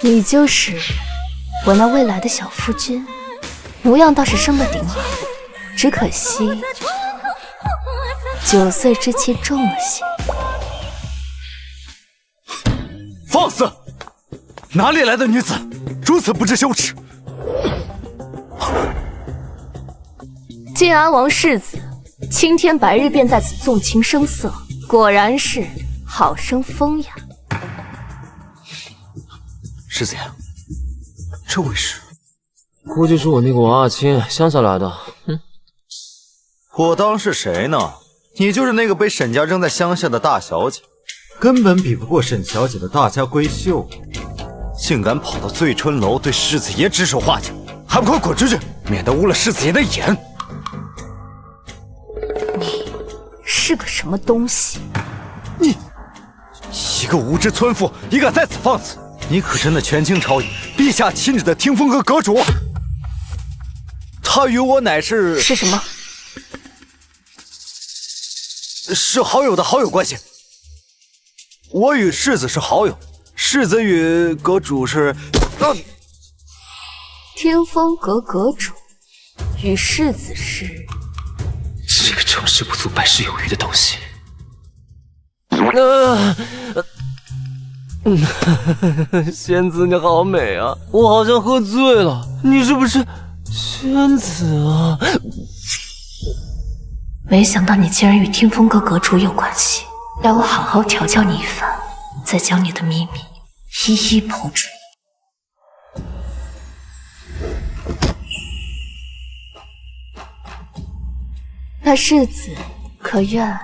你就是我那未来的小夫君，模样倒是生得顶好，只可惜9岁之妻重了些。放肆！哪里来的女子，如此不知羞耻！晋安王世子，青天白日便在此纵情声色，果然是好生风雅。世子爷，这位是？估计是我那个王阿青乡下来的。我当是谁呢？你就是那个被沈家扔在乡下的大小姐，根本比不过沈小姐的大家闺秀，竟敢跑到醉春楼对世子爷指手画脚，还不快滚出去，免得污了世子爷的眼！你是个什么东西？你一个无知村妇，也敢在此放肆！你可真的权倾朝野，陛下亲旨的听风阁阁主。他与我乃是什么？是好友的好友关系。我与世子是好友，世子与阁主是听风阁阁主与世子是这个成事不足败事有余的东西。仙子你好美啊，我好像喝醉了，你是不是仙子啊？没想到你竟然与听风阁阁主有关系，待我好好调教你一番，再将你的秘密一一剖出。那世子可愿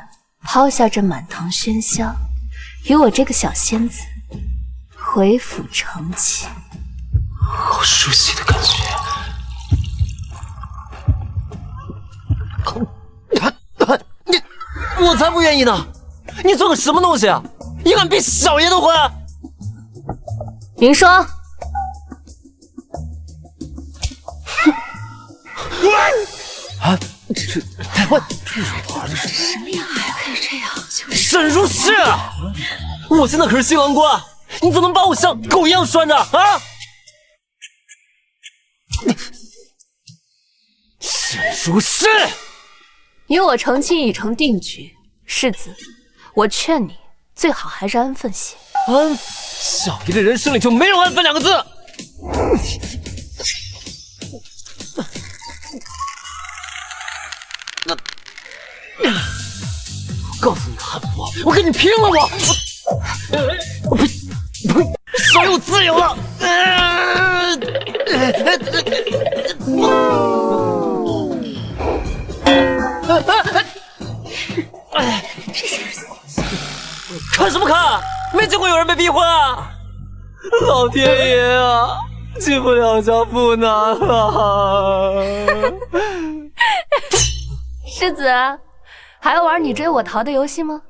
抛下这满堂喧嚣，与我这个小仙子回府成亲？好熟悉的感觉。我才不愿意呢！你做个什么东西啊？你敢逼小爷的婚？明霜，啊！这玩的是什么呀？还可以这样？沈如是，我现在可是新郎官，你怎么能把我像狗一样拴着啊？沈如是，与我成亲已成定局，世子，我劝你最好还是安分些。安，小爷的人生里就没有安分2个字。我告诉你汉服，我跟你拼了！我呸！手有自由了。这些人怎么看什么看？没见过有人被逼婚啊！老天爷啊，进不了家不难啊！世子，还要玩你追我逃的游戏吗？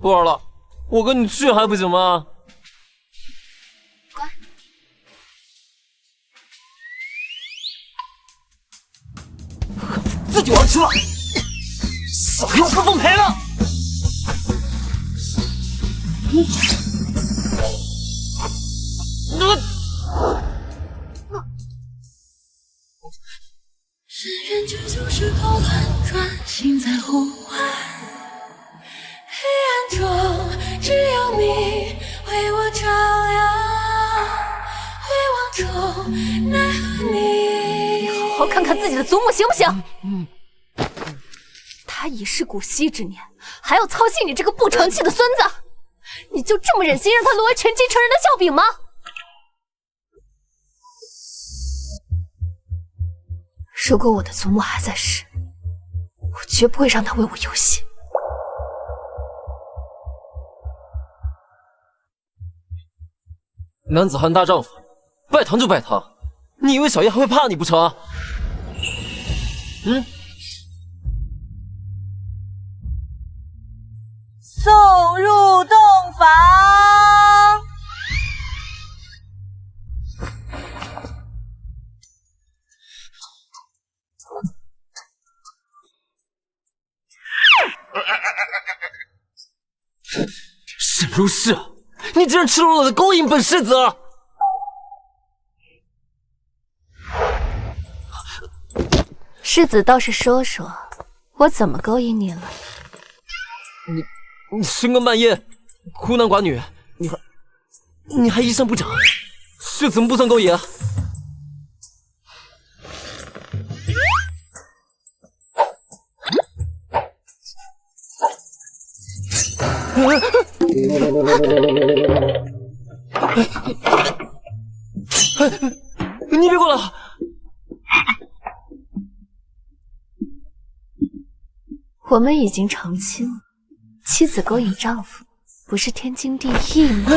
不玩了，我跟你去还不行吗？乖。自己玩去了，小爷我不奉陪了。深渊之就是口乱转，心在呼唤。黑暗中只有你为我照亮，回望中奈何你。好好看看自己的祖母行不行？他已是古稀之年，还要操心你这个不成器的孙子？你就这么忍心让他沦为权倾城人的笑柄吗？如果我的祖母还在世，我绝不会让他为我游戏。男子汉大丈夫，拜堂就拜堂，你以为小爷还会怕你不成？送入洞房。沈如是，你竟然赤裸裸的勾引本世子！世子倒是说说，我怎么勾引你了？你深更半夜，孤男寡女，你还衣衫不整，这怎么不算勾引啊？你别过来！我们已经成亲了，妻子勾引丈夫，不是天经地义吗？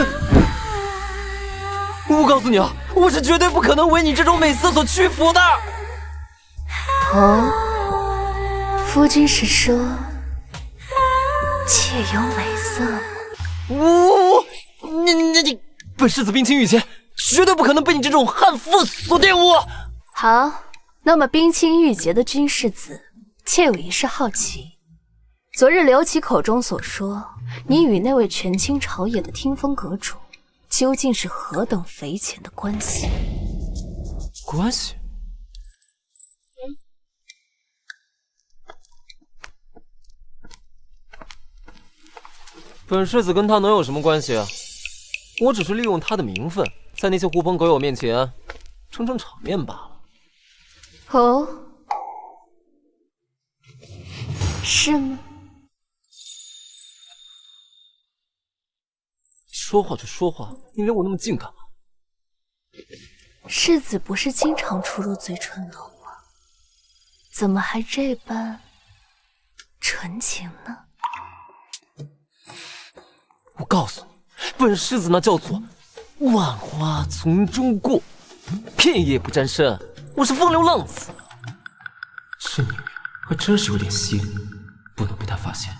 我告诉你啊，我是绝对不可能为你这种美色所屈服的。哦，夫君是说妾有美色吗？你，本世子冰清玉洁，绝对不可能被你这种悍妇所玷污。好，那么冰清玉洁的君世子，妾有一事好奇。昨日刘琦口中所说，你与那位权倾朝野的听风阁主，究竟是何等匪浅的关系？关系？本世子跟他能有什么关系啊？我只是利用他的名分，在那些狐朋狗友面前撑撑场面罢了。哦，是吗？说话就说话，你离我那么近干嘛？世子不是经常出入醉春楼吗？怎么还这般纯情呢？我告诉你，本世子那叫做万花丛中过，片叶不沾身。我是风流浪子。这女人还真是有点犀利，不能被她发现。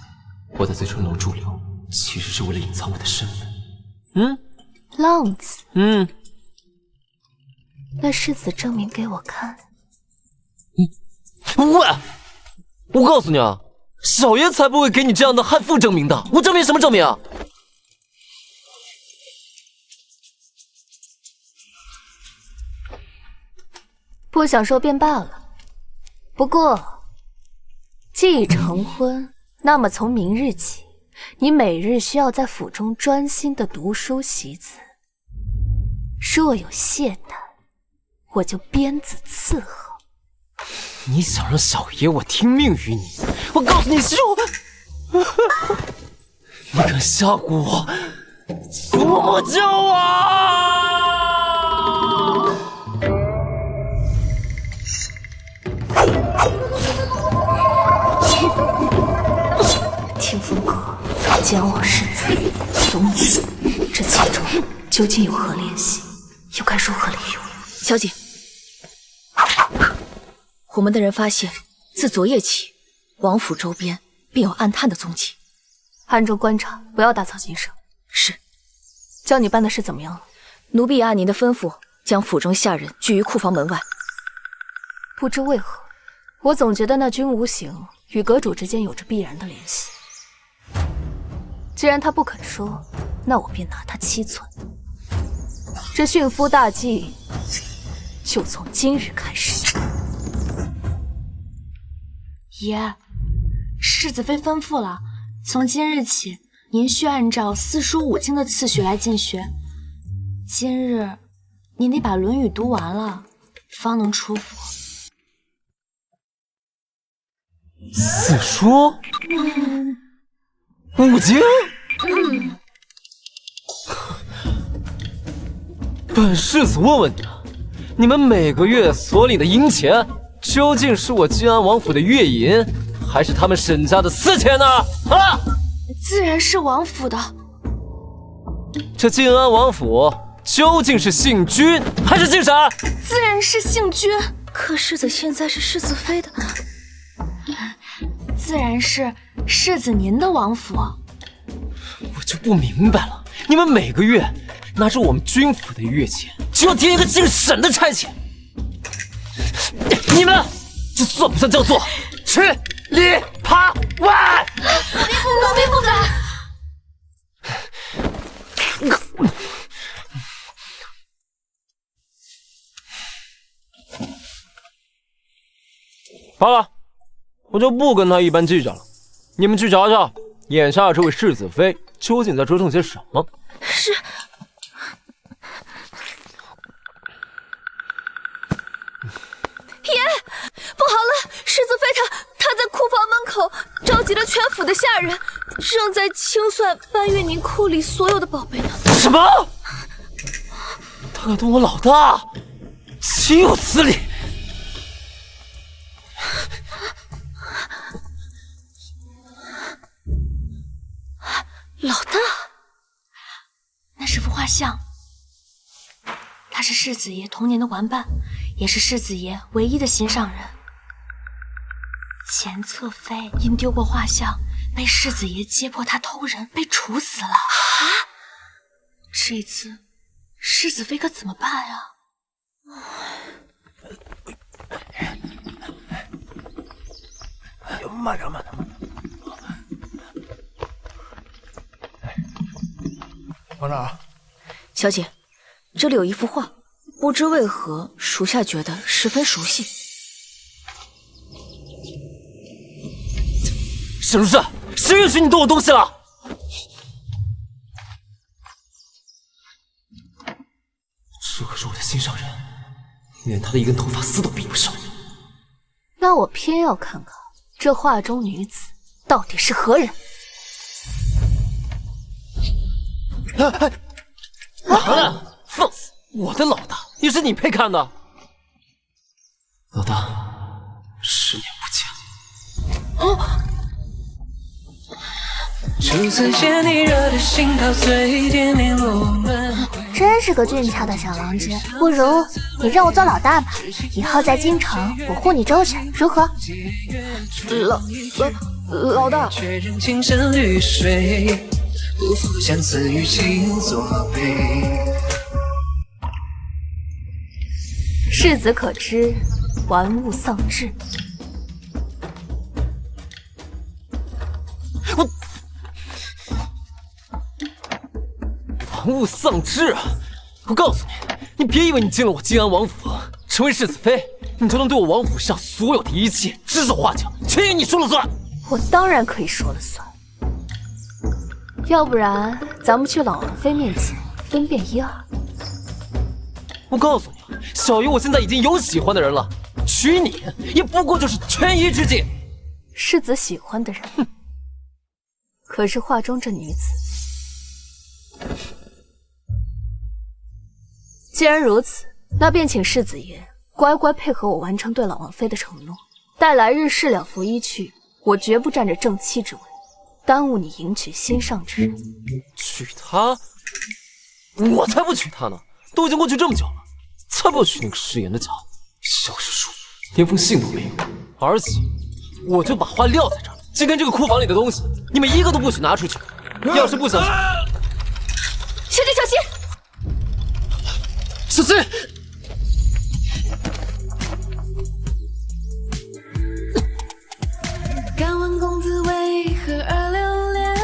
我在醉春楼驻留，其实是为了隐藏我的身份。浪子。那世子证明给我看。喂，我告诉你啊，小爷才不会给你这样的悍妇证明的。我证明什么证明啊？不想说便罢了。不过，既已成婚，那么从明日起，你每日需要在府中专心的读书习字。若有懈怠，我就鞭子伺候。你想让小爷我听命于你？我告诉你，你敢下蛊我，做魔教啊！听风阁奸我世子，怂你，这其中究竟有何联系？又该如何利用？小姐，我们的人发现，自昨夜起，王府周边便有暗探的踪迹。暗中观察，不要打草惊蛇。是。叫你办的事怎么样了？奴婢按您的吩咐，将府中下人拒于库房门外。不知为何，我总觉得那君无形与阁主之间有着必然的联系。既然他不肯说，那我便拿他七寸。这驯夫大计就从今日开始。爷，世子妃吩咐了，从今日起，您需按照四书五经的次序来进学。今日您得把《论语》读完了，方能出府。四书？五经？本世子问问你啊，你们每个月所领的银钱，究竟是我晋安王府的月银，还是他们沈家的私钱呢？啊！自然是王府的。这晋安王府究竟是姓君还是姓沈？自然是姓君。可世子现在是世子妃的，自然是世子您的王府。我就不明白了，你们每个月拿着我们军府的月钱，就要填一个姓沈的差遣，你们这算不算叫做吃里扒外？奴婢不敢。好了，我就不跟他一般计较了。你们去瞧瞧，眼下这位世子妃究竟在折腾些什么？是。爷，不好了！世子妃她在库房门口召集了全府的下人，正在清算搬运您库里所有的宝贝呢。什么？他敢动我老大，岂有此理！老大，那是幅画像，他是世子爷童年的玩伴，也是世子爷唯一的心上人。前侧妃因丢过画像，被世子爷揭破他偷人，被处死了。啊！这次世子妃可怎么办啊？慢点，慢点。往哪儿？小姐，这里有一幅画，不知为何属下觉得十分熟悉。沈如是，谁允许你动我东西了？这可是我的心上人，连他的一根头发丝都比不上。那我偏要看看这画中女子到底是何人。哪呢？放肆！我的老大也是你配看的。老大，10年不见。哦。初次见你，热的心陶醉，点点落门。真是个俊俏的小郎君，不如你让我做老大吧，以后在京城我护你周全，如何？老大。确认情深绿水，不负相思与情作悲。世子可知，玩物丧志。玩物丧志啊！我告诉你，你别以为你进了我靖安王府，成为世子妃，你就能对我王府上所有的一切指手画脚，全由你说了算。我当然可以说了算，要不然咱们去老王妃面前分辨一二。我告诉你，小爷我现在已经有喜欢的人了，娶你也不过就是权宜之计。世子喜欢的人，哼！可是画中这女子，既然如此，那便请世子爷乖乖配合我完成对老王妃的承诺。待来日事了拂衣去，我绝不占着正妻之位，耽误你迎娶心上之人。娶她？我才不娶她呢！都已经过去这么久了，才不要娶那个食言的家伙。小事书，连封信都没有。而且，我就把话撂在这儿，今天这个库房里的东西，你们一个都不许拿出去。要是不小心，小姐小心！小心！敢问公子为何而留恋？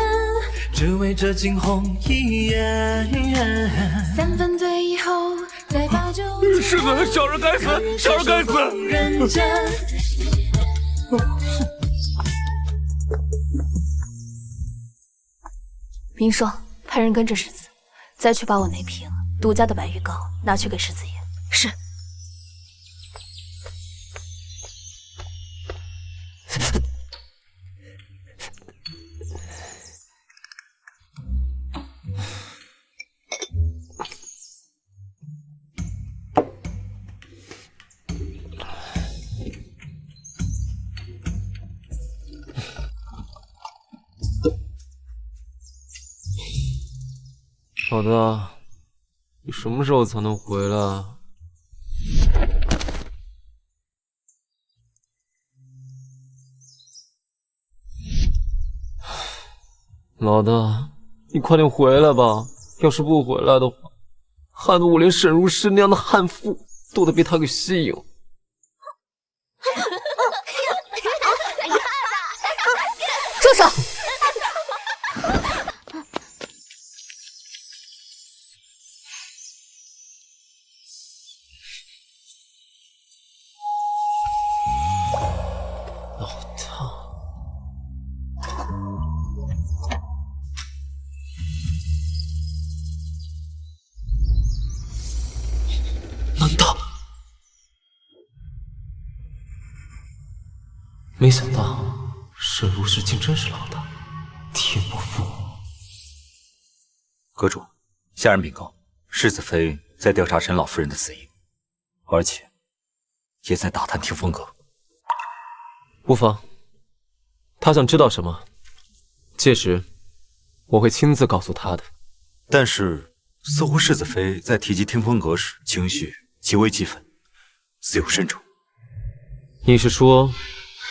只为这惊鸿一眼。三分醉以后，再把酒。世子，小人该死，小人该死！明霜，派人跟着世子，再去把我那瓶独家的白玉膏拿去给世子爷。是。老大，你什么时候才能回来？老大，你快点回来吧！要是不回来的话，害得我连沈如诗那样的悍妇都得被他给吸引。住手！没想到沈如石竟真是老大，天不负我。阁主，下人禀告，世子妃在调查沈老夫人的死因，而且也在打探听风阁。无妨，他想知道什么，届时我会亲自告诉他的。但是，似乎世子妃在提及听风阁时，情绪极为激愤，似有深仇。你是说，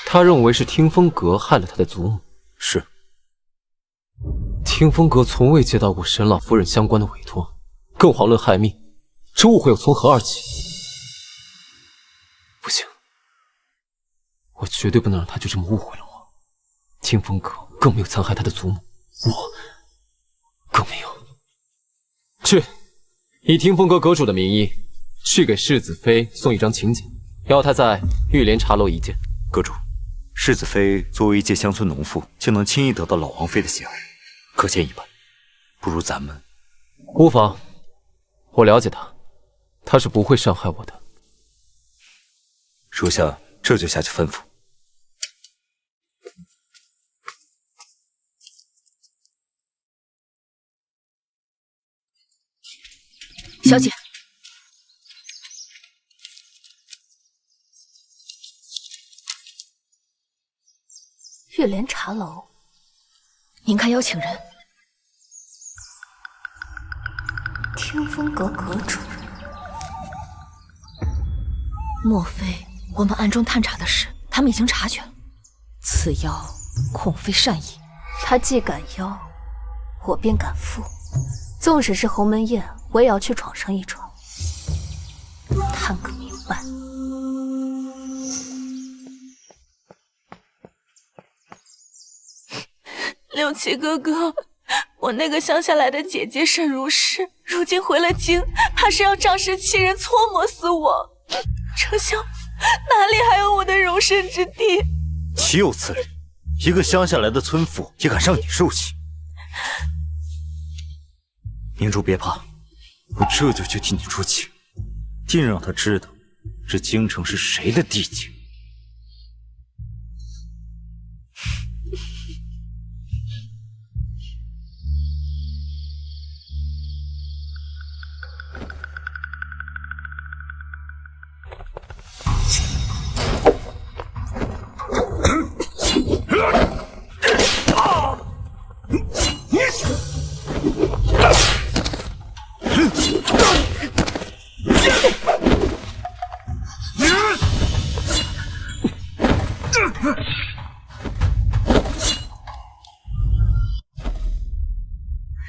他认为是听风阁害了他的祖母？是。听风阁从未接到过沈老夫人相关的委托，更遑论害命，这误会又从何而起？不行，我绝对不能让他就这么误会了我。听风阁更没有残害他的祖母，我更没有。去，以听风阁阁主的名义，去给世子妃送一张请柬，要她在玉莲茶楼一见。阁主，世子妃作为一介乡村农妇，竟能轻易得到老王妃的喜爱，可见一斑。不如咱们……无妨，我了解她，她是不会伤害我的。属下这就下去吩咐。小姐，玉莲茶楼，您看邀请人。听风阁阁主，莫非我们暗中探查的事，他们已经察觉了？此邀恐非善意。他既敢邀，我便敢赴。纵使是鸿门宴，我也要去闯上一闯，探个明白。六七哥哥，我那个乡下来的姐姐沈如诗，如今回了京，怕是要仗势欺人，搓磨死我。丞相哪里还有我的容身之地？岂有此理！一个乡下来的村妇也敢上你受气？明珠别怕，我这就去替你出气，定让他知道这京城是谁的地界。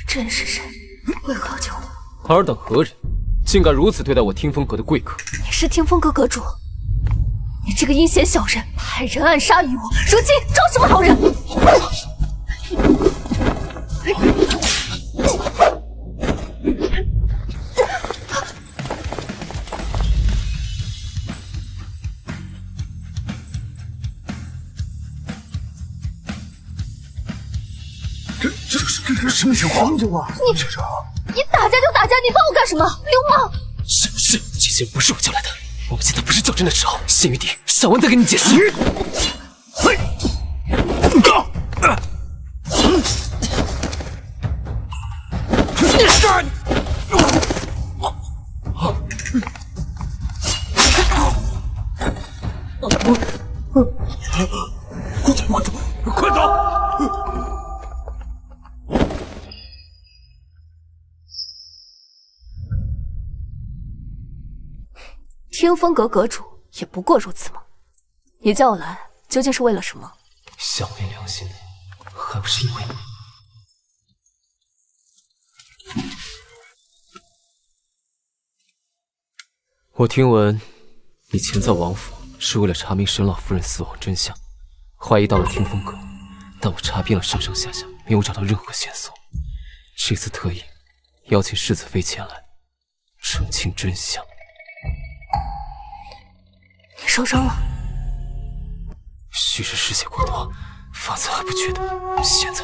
这人是谁？为何要救我？尔等何人，竟敢如此对待我听风阁的贵客？你是听风阁阁主？你这个阴险小人，派人暗杀于我，如今装什么好人？这是什么情况？你打架就打架，你帮我干什么？流氓！是，这些人不是我叫来的。我们现在不是较真的时候，先于敌，上完再跟你解释。快走！听风阁阁主也不过如此吗？你叫我来究竟是为了什么？小昧良心，还不是因为你？我听闻你前在王府是为了查明沈老夫人死亡真相，怀疑到了听风阁，但我查遍了上上下下，没有找到任何线索。这次特意邀请世子妃前来澄清真相。你受伤了？许是失血过多，方才还不觉得，现在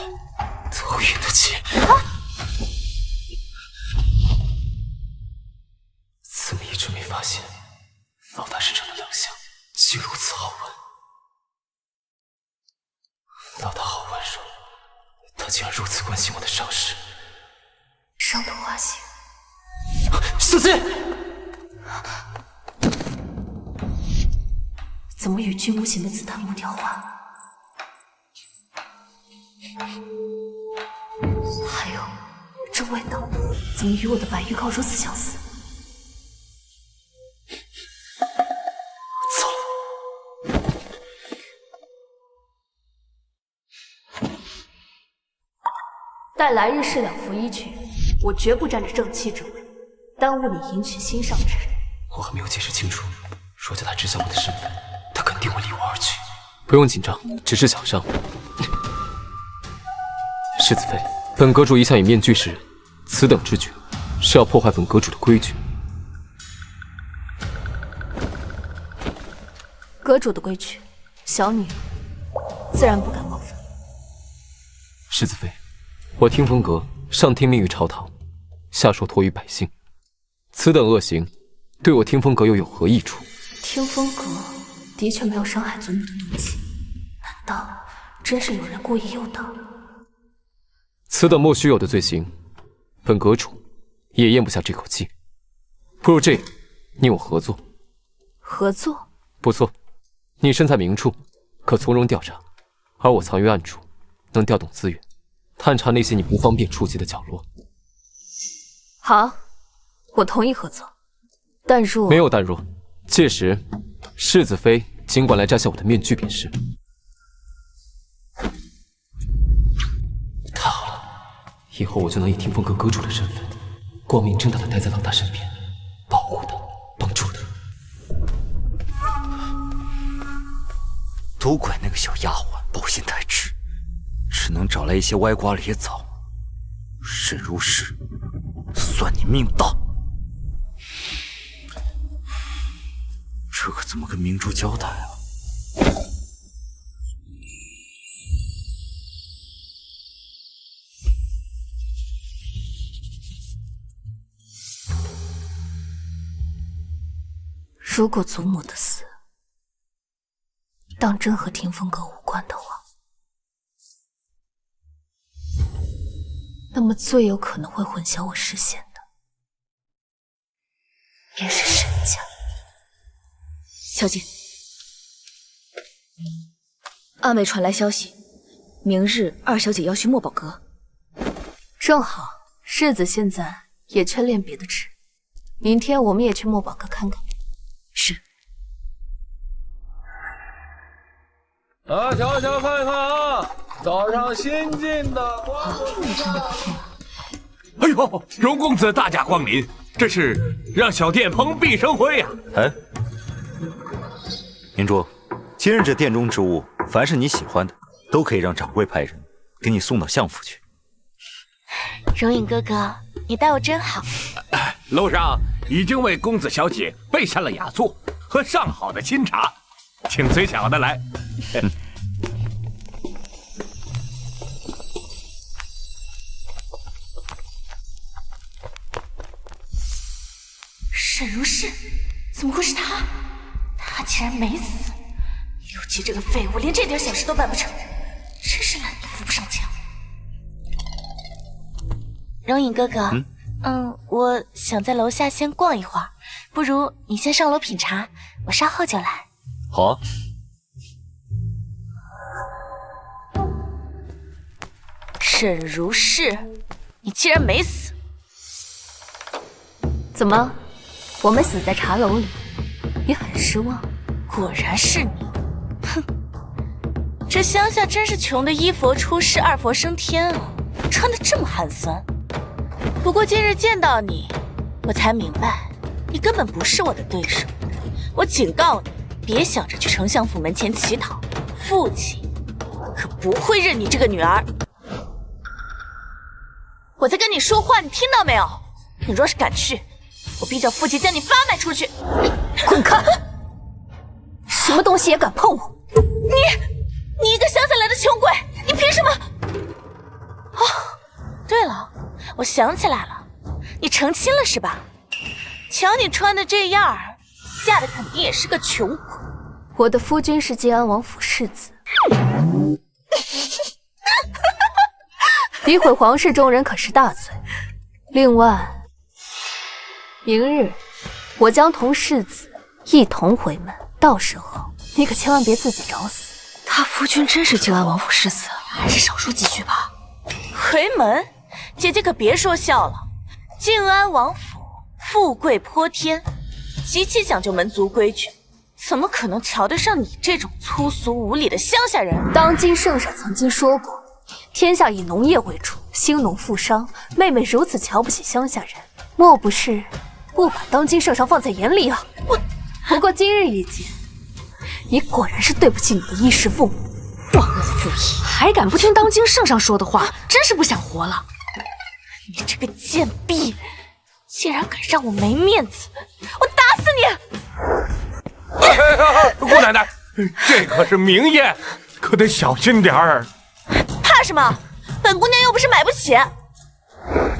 头晕得起。怎么一直没发现老大身上的冷香竟如此好闻？他竟然如此关心我的伤势。伤得花心。小心！怎么与君无形的紫檀木调换？还有，这味道怎么与我的白玉膏如此相似？糟了！待来日是两服一去，我绝不占着正妻之位，耽误你迎娶心上之人。我还没有解释清楚，若叫他知晓我的身份，他肯定会离我而去。不用紧张，只是小伤。世子妃，本阁主一向以面具示人，此等之举是要破坏本阁主的规矩。阁主的规矩，小女自然不敢冒犯。世子妃，我听风阁上听命于朝堂，下受托于百姓，此等恶行，对我听风阁又有何益处？听风阁的确没有伤害祖母的动机，难道真是有人故意诱导？此等莫须有的罪行，本阁主也咽不下这口气。不如这样，你我合作。合作？不错，你身在明处，可从容调查，而我藏于暗处，能调动资源，探查那些你不方便触及的角落。好，我同意合作，但若……没有但若，届时世子妃尽管来摘下我的面具便是。太好了，以后我就能以听风阁阁主的身份，光明正大的待在老大身边，保护他，帮助他。都怪那个小丫鬟抱心太痴，只能找来一些歪瓜裂枣。沈如是，算你命大。这可怎么跟明珠交代啊？如果祖母的死当真和听风阁无关的话，那么最有可能会混淆我视线的，便是沈家。小姐，阿美传来消息，明日二小姐要去墨宝阁。正好，世子现在也缺练别的纸，明天我们也去墨宝阁看看。是。瞧瞧看看啊，早上新进的花哎呦，荣公子大驾光临，这是让小店蓬荜生辉呀！哎，明珠，今日这店中之物，凡是你喜欢的，都可以让掌柜派人给你送到相府去。荣影哥哥，你待我真好。楼上已经为公子小姐备下了雅座和上好的清茶，请随小的来。沈如是，怎么会是他？他竟然没死！刘琦这个废物，连这点小事都办不成，真是烂泥扶不上墙。荣影哥哥，我想在楼下先逛一会儿，不如你先上楼品茶，我稍后就来。好啊。沈如是，你竟然没死！怎么，我们死在茶楼里，你很失望？果然是你！哼，这乡下真是穷的一佛出世，二佛升天啊，穿得这么寒酸。不过今日见到你，我才明白，你根本不是我的对手。我警告你，别想着去丞相府门前乞讨，父亲可不会认你这个女儿。我在跟你说话，你听到没有？你若是敢去，我必叫父亲将你发卖出去！滚开！什么东西也敢碰我？你一个乡下来的穷鬼，你凭什么？哦，对了，我想起来了，你成亲了是吧？瞧你穿的这样儿，嫁的肯定也是个穷鬼。我的夫君是晋安王府世子。诋毁皇室中人可是大罪。另外，明日我将同世子一同回门，到时候你可千万别自己找死。他夫君真是静安王府世子，还是少说几句吧。回门，姐姐可别说笑了。静安王府富贵颇天，极其讲究门族规矩，怎么可能瞧得上你这种粗俗无礼的乡下人？当今圣上曾经说过，天下以农业为主，兴农富商。妹妹如此瞧不起乡下人，莫不是不把当今圣上放在眼里啊？不过今日一见，你果然是对不起你的衣食父母。万恶的妇役，还敢不听当今圣上说的话，真是不想活了！你这个贱婢，竟然敢让我没面子，我打死你！姑奶奶，这可是名宴，可得小心点儿。怕什么？本姑娘又不是买不起。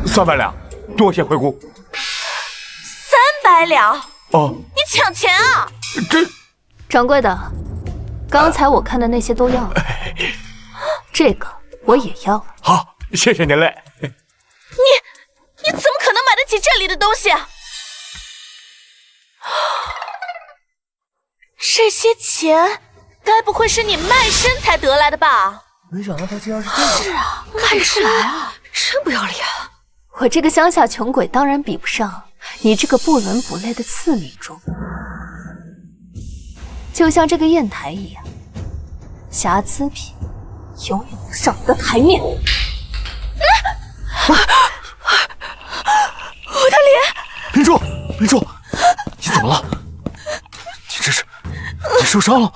300两，多谢回姑。300两？哦，你抢钱啊！掌柜的，刚才我看的那些都要了，这个我也要了。好，谢谢您嘞。你怎么可能买得起这里的东西啊？这些钱该不会是你卖身才得来的吧？没想到他竟然是这样。是啊，看得出来啊，真不要脸。我这个乡下穷鬼当然比不上你这个不伦不类的次女中。就像这个砚台一样，瑕疵品永远不上你的台面。我的脸！明珠，明珠，你怎么了？你受伤了？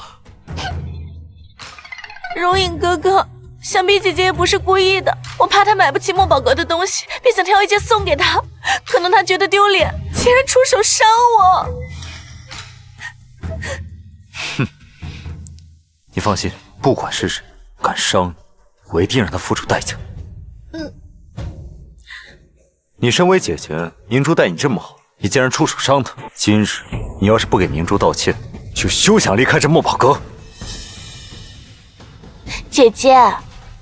容影哥哥，想必姐姐也不是故意的。我怕她买不起墨宝阁的东西，便想挑一件送给她。可能她觉得丢脸，竟然出手伤我。哼，你放心，不管是谁敢伤你，我一定让他付出代价。你身为姐姐，明珠待你这么好，你竟然出手伤她。今日你要是不给明珠道歉，就休想离开这墨宝阁。姐姐，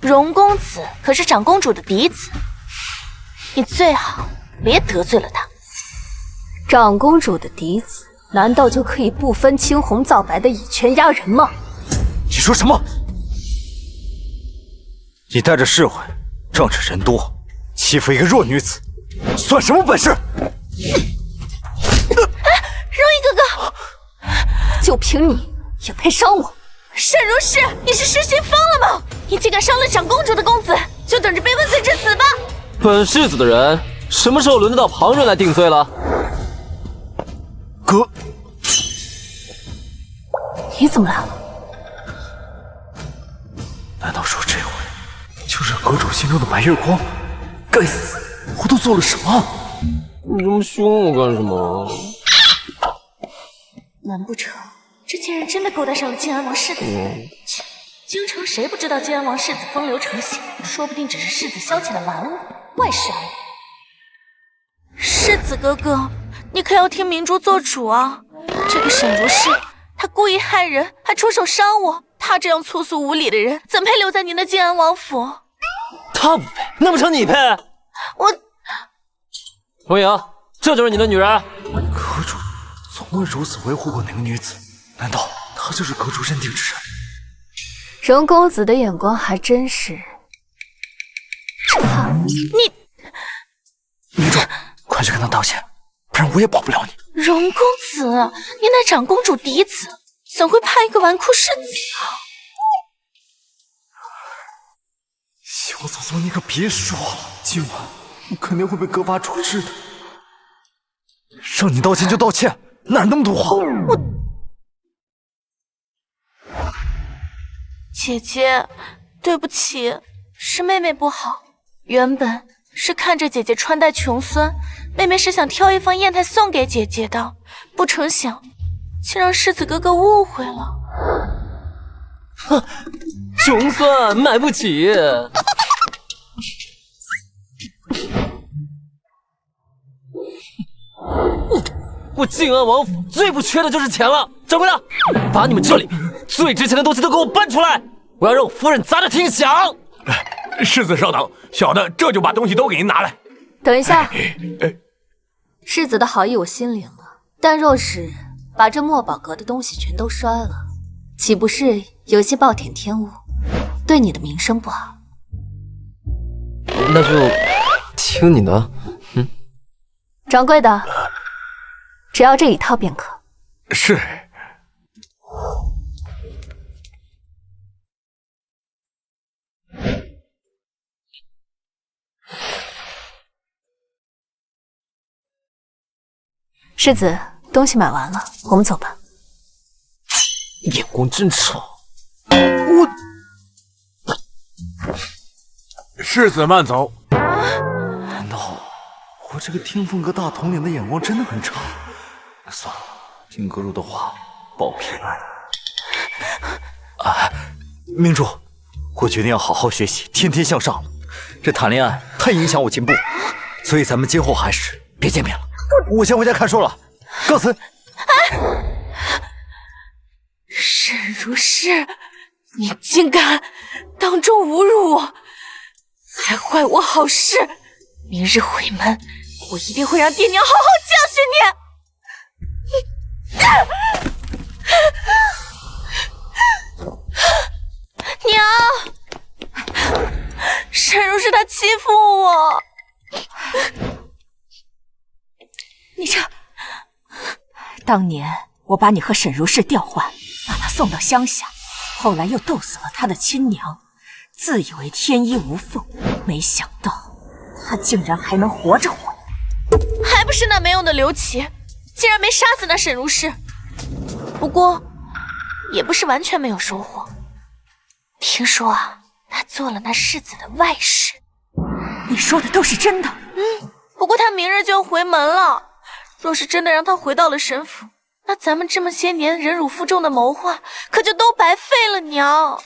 荣公子可是长公主的嫡子，你最好别得罪了他。长公主的嫡子，难道就可以不分青红皂白的以权压人吗？你说什么？你带着侍卫，仗着人多，欺负一个弱女子，算什么本事？荣一哥哥，就凭你也配伤我？沈如是，你是失心疯了吗？你竟敢伤了长公主的公子，就等着被问罪致死吧！本世子的人，什么时候轮得到旁人来定罪了？哥，你怎么来了？难道说这回就是阁主心中的白月光？该死，我都做了什么？你这么凶我干什么？难不成这贱人真的勾搭上了靖安王世子？切，京城谁不知道靖安王世子风流成性？说不定只是世子消遣的玩物，外事而已。世子哥哥，你可要听明珠做主啊！这个沈如是，他故意害人，还出手伤我。他这样粗俗无礼的人，怎配留在您的靖安王府？他不配，那不成你配？红影，这就是你的女人？阁主从未如此维护过哪个女子，难道她就是阁主认定之人？荣公子的眼光还真是差。明珠，快去跟他道歉，不然我也保不了你。荣公子，您乃长公主嫡子，怎会怕一个纨绔世子啊？萧总总，你可别说了，今晚我肯定会被革发处置的。让你道歉就道歉，哪那么多话？姐姐，对不起，是妹妹不好。原本是看着姐姐穿戴穷酸，妹妹是想挑一方砚台送给姐姐的，不成想竟让世子哥哥误会了。哼，穷酸买不起。我靖安王府最不缺的就是钱了。掌柜的，把你们这里最值钱的东西都给我搬出来，我要让我夫人砸得听响。世子稍等，小的这就把东西都给您拿来。等一下，世子的好意我心领了，但若是把这墨宝阁的东西全都摔了，岂不是有些暴殄天物，对你的名声不好？那就听你的。掌柜的，只要这一套便可。是。世子，东西买完了，我们走吧。眼光真差。世子慢走。难道我这个天凤阁大统领的眼光真的很差？算了，听阁主的话，保平安。明珠，我决定要好好学习，天天向上了。这谈恋爱太影响我进步，所以咱们今后还是别见面了。我先回家看书了，告辞。沈如是，你竟敢当众侮辱我，还坏我好事！明日回门，我一定会让爹娘好好教训你！娘，沈如是她欺负我，你这，当年我把你和沈如是调换，把她送到乡下，后来又斗死了她的亲娘，自以为天衣无缝，没想到她竟然还能活着回来。还不是那没用的刘琦，竟然没杀死那沈如是。不过，也不是完全没有收获。听说啊，他做了那世子的外室。你说的都是真的？不过他明日就要回门了。若是真的让他回到了沈府，那咱们这么些年忍辱负重的谋划，可就都白费了，娘。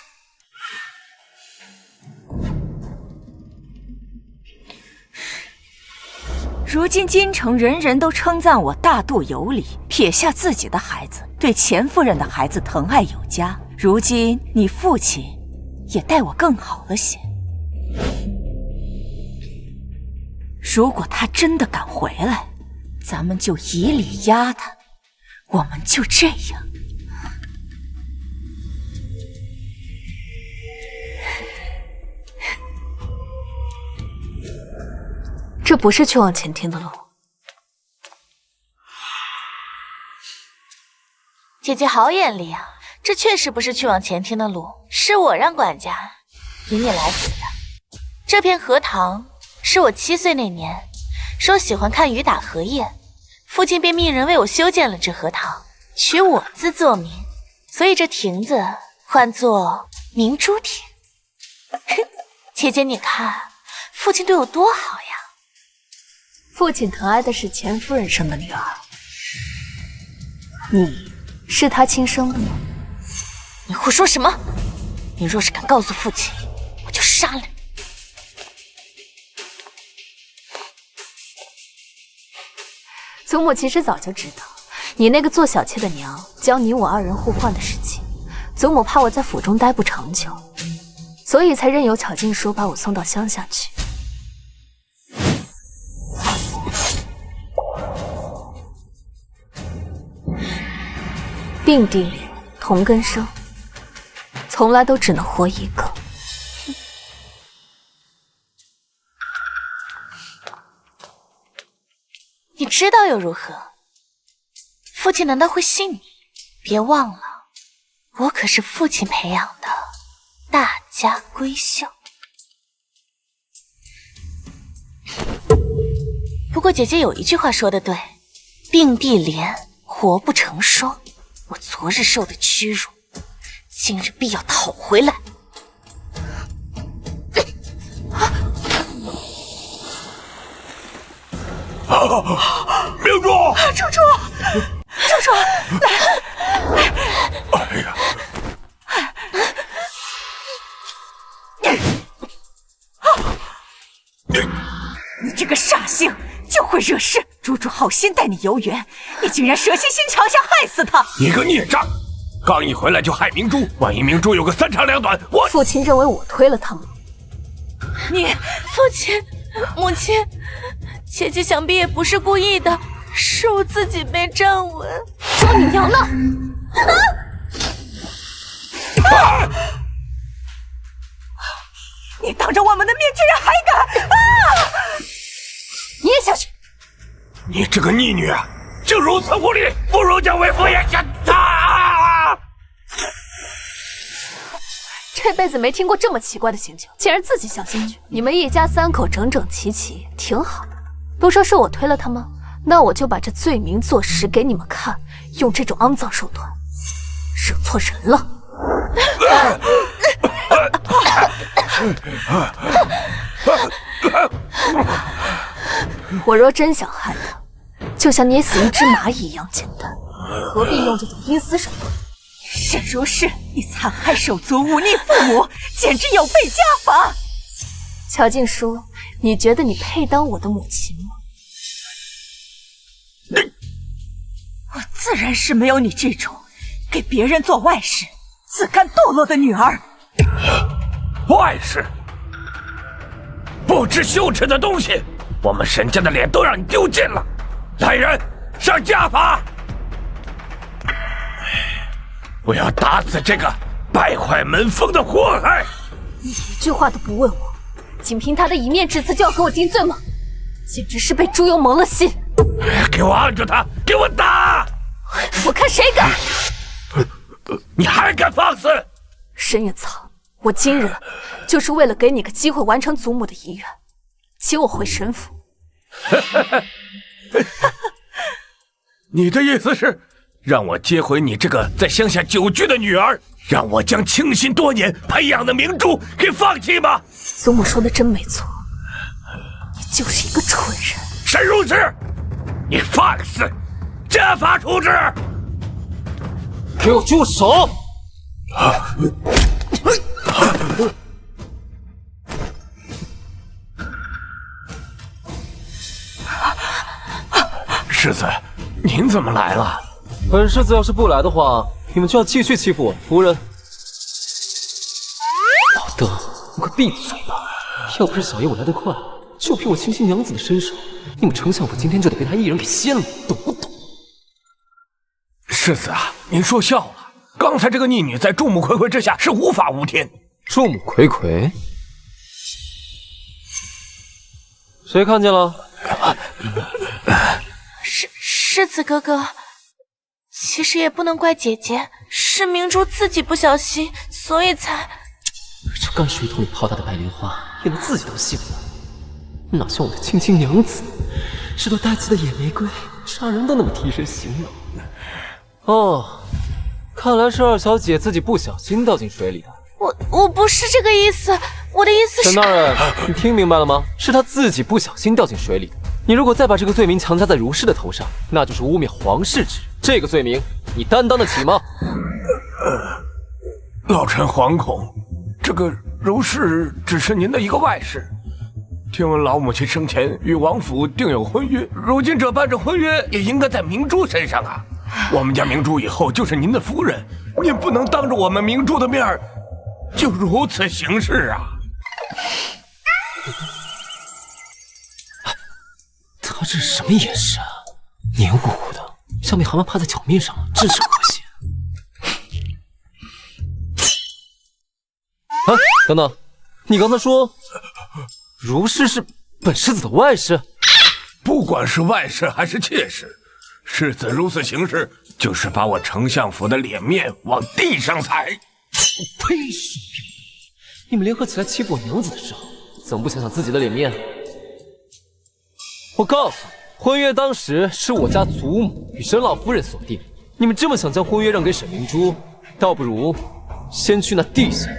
如今京城人人都称赞我大度有礼，撇下自己的孩子，对钱夫人的孩子疼爱有加。如今你父亲也待我更好了些。如果他真的敢回来，咱们就以礼压他，我们就这样。这不是去往前厅的路。姐姐好眼力啊，这确实不是去往前厅的路，是我让管家引你来此的。这片荷塘是我7岁那年说喜欢看雨打荷叶，父亲便命人为我修建了这荷塘，取我字作名，所以这亭子唤作明珠亭。姐姐你看，父亲对我多好呀！父亲疼爱的是钱夫人生的女儿，你是他亲生的吗？你胡说什么？你若是敢告诉父亲，我就杀了你！祖母其实早就知道你那个做小妾的娘教你我2人互换的事情，祖母怕我在府中待不长久，所以才任由巧静叔把我送到乡下去。并蒂莲，同根生，从来都只能活一个。你知道又如何？父亲难道会信你？别忘了，我可是父亲培养的大家闺秀。不过姐姐有一句话说得对，并蒂莲活不成双。我昨日受的屈辱，今日必要讨回来。明珠，猪猪，来！哎呀！你这个煞星，就会惹事！猪猪好心待你游园，你竟然蛇蝎心肠，想害死他！你个孽障！刚一回来就害明珠，万一明珠有个3长2短，我……父亲认为我推了他吗？你父亲、母亲，姐姐想必也不是故意的，是我自己被站稳。装你娘呢！你当着我们的面居然还敢！你也下去！你这个逆女啊，就如此无礼，不如将为父也下他！这辈子没听过这么奇怪的刑求，竟然自己想进去。你们一家3口整整齐齐，挺好。都说是我推了他吗？那我就把这罪名坐实给你们看，用这种肮脏手段，惹错人了。我若真想害他，就像捏死一只蚂蚁一样简单，何必用这种阴私手段？沈如是，你残害手足，忤逆父母，简直有悖家法！乔静书，你觉得你配当我的母亲吗？我自然是没有你这种给别人做外事、自甘堕落的女儿。外事？不知羞耻的东西！我们沈家的脸都让你丢尽了！来人，上家法！我要打死这个败坏门风的祸害！你一句话都不问我，仅凭他的一面之词就要给我定罪吗？简直是被猪油蒙了心！给我按住他，给我打！我看谁敢！你还敢放肆！沈远苍，我今日就是为了给你个机会完成祖母的遗愿，接我回沈府。你的意思是让我接回你这个在乡下久居的女儿，让我将倾心多年培养的明珠给放弃吗？祖母说的真没错，你就是一个蠢人。沈如是，你放肆！家法处置！给我住手！世子，您怎么来了？本世子要是不来的话，你们就要继续欺负我夫人。老邓，你快闭嘴吧！要不是小爷我来得快，就凭我清新娘子的身手，你们丞相府今天就得被他一人给掀了，懂不懂？世子啊，您说笑了。刚才这个逆女在众目睽睽之下是无法无天。众目睽睽？谁看见了？世子哥哥，其实也不能怪姐姐，是明珠自己不小心，所以才……这干水桶里泡大的白莲花，也能自己都信了，哪像我的清新娘子，是朵带刺的野玫瑰，杀人都那么提神醒脑。哦，看来是二小姐自己不小心掉进水里的。我不是这个意思，我的意思是……沈大人，你听明白了吗？是她自己不小心掉进水里的。你如果再把这个罪名强加在如氏的头上，那就是污蔑皇室之人。这个罪名，你担当得起吗？老臣惶恐，这个如氏只是您的一个外室。听闻老母亲生前与王府订有婚约，如今这办这婚约也应该在明珠身上啊。我们家明珠以后就是您的夫人，您不能当着我们明珠的面就如此行事啊！他这是什么眼神啊？黏糊糊的，像被蛤蟆趴在脚面上，真是恶心。啊，等等，你刚才说如氏是本世子的外室？不管是外室还是妾室，世子如此行事，就是把我丞相府的脸面往地上踩。呸！你们联合起来欺负我娘子的时候，怎么不想想自己的脸面？我告诉你，婚约当时是我家祖母与沈老夫人所定。你们这么想将婚约让给沈明珠，倒不如先去那地下，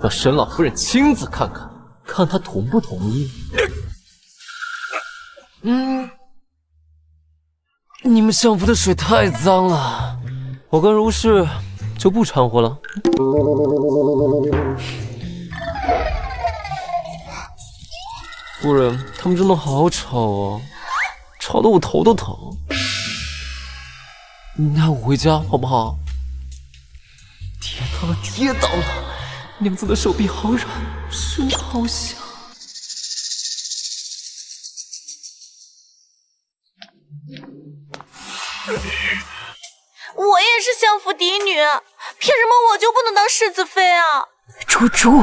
让沈老夫人亲自看看，看她同不同意。你们相府的水太脏了，我跟如氏就不掺和了。夫人，他们真的好吵哦，吵得我头都疼。你带我回家好不好？跌倒了，跌倒了！娘子的手臂好软，身好香。我也是相府嫡女，凭什么我就不能当世子妃啊？猪猪，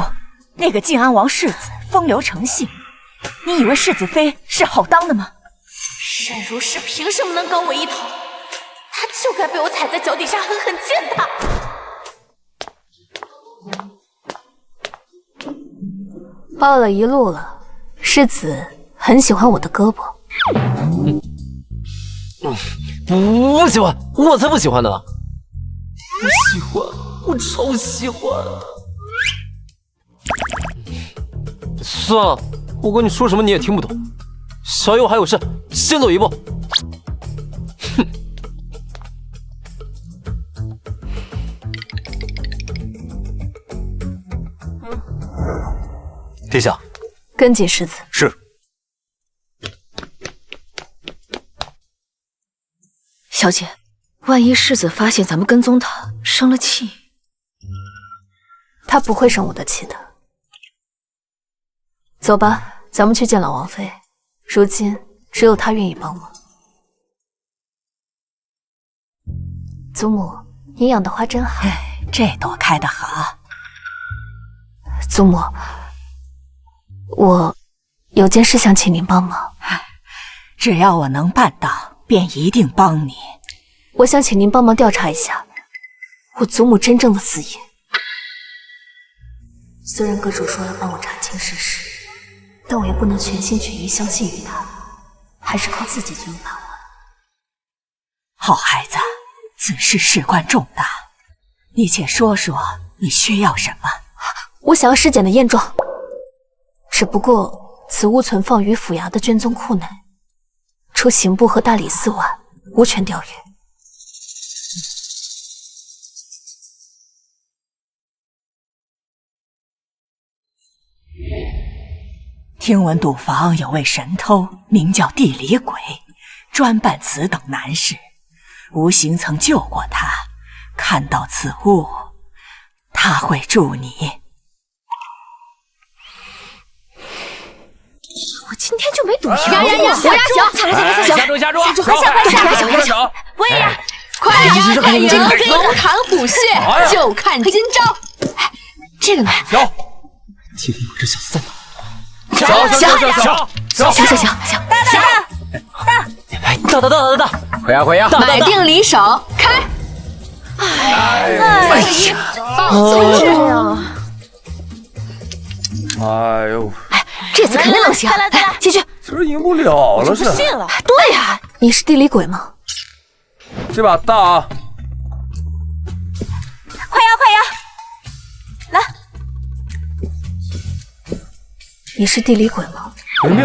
那个晋安王世子风流成性，你以为世子妃是好当的吗？沈如是凭什么能跟我一头？他就该被我踩在脚底下狠狠践踏。抱了一路了，世子很喜欢我的胳膊。不喜欢，我才不喜欢呢！我喜欢，我超喜欢。算了，我跟你说什么你也听不懂。小爷我还有事，先走一步。哼。殿下，跟紧世子。是。小姐，万一世子发现咱们跟踪他，生了气，他不会生我的气的。走吧，咱们去见老王妃。如今只有她愿意帮忙。祖母，你养的花真好。这朵开得好。祖母，我有件事想请您帮忙。只要我能办到，便一定帮你。我想请您帮忙调查一下我祖母真正的死因。虽然阁主说要帮我查清事实，但我也不能全心全意相信于他，还是靠自己最有把握。好孩子，此事事关重大，你且说说你需要什么。我想要尸检的验状，只不过此物存放于府衙的卷宗库内，除刑部和大理寺外，无权调阅。听闻赌坊有位神偷，名叫地理鬼，专办此等难事。吴行曾救过他，看到此物，他会助你。我今天就没赌赢。呀，我压小，下来，下注，快下，我也压，快呀！这个龙潭虎穴，就看今朝。这个呢？小，地里有这小子在哪？大，回呀！买定离手，开！哎呀，就这样。哎呦，这次肯定能行！再来，继续。这赢不了了是？不信了。对呀，你是地理鬼吗？这把大啊！快压！来，你是地理鬼吗？没命！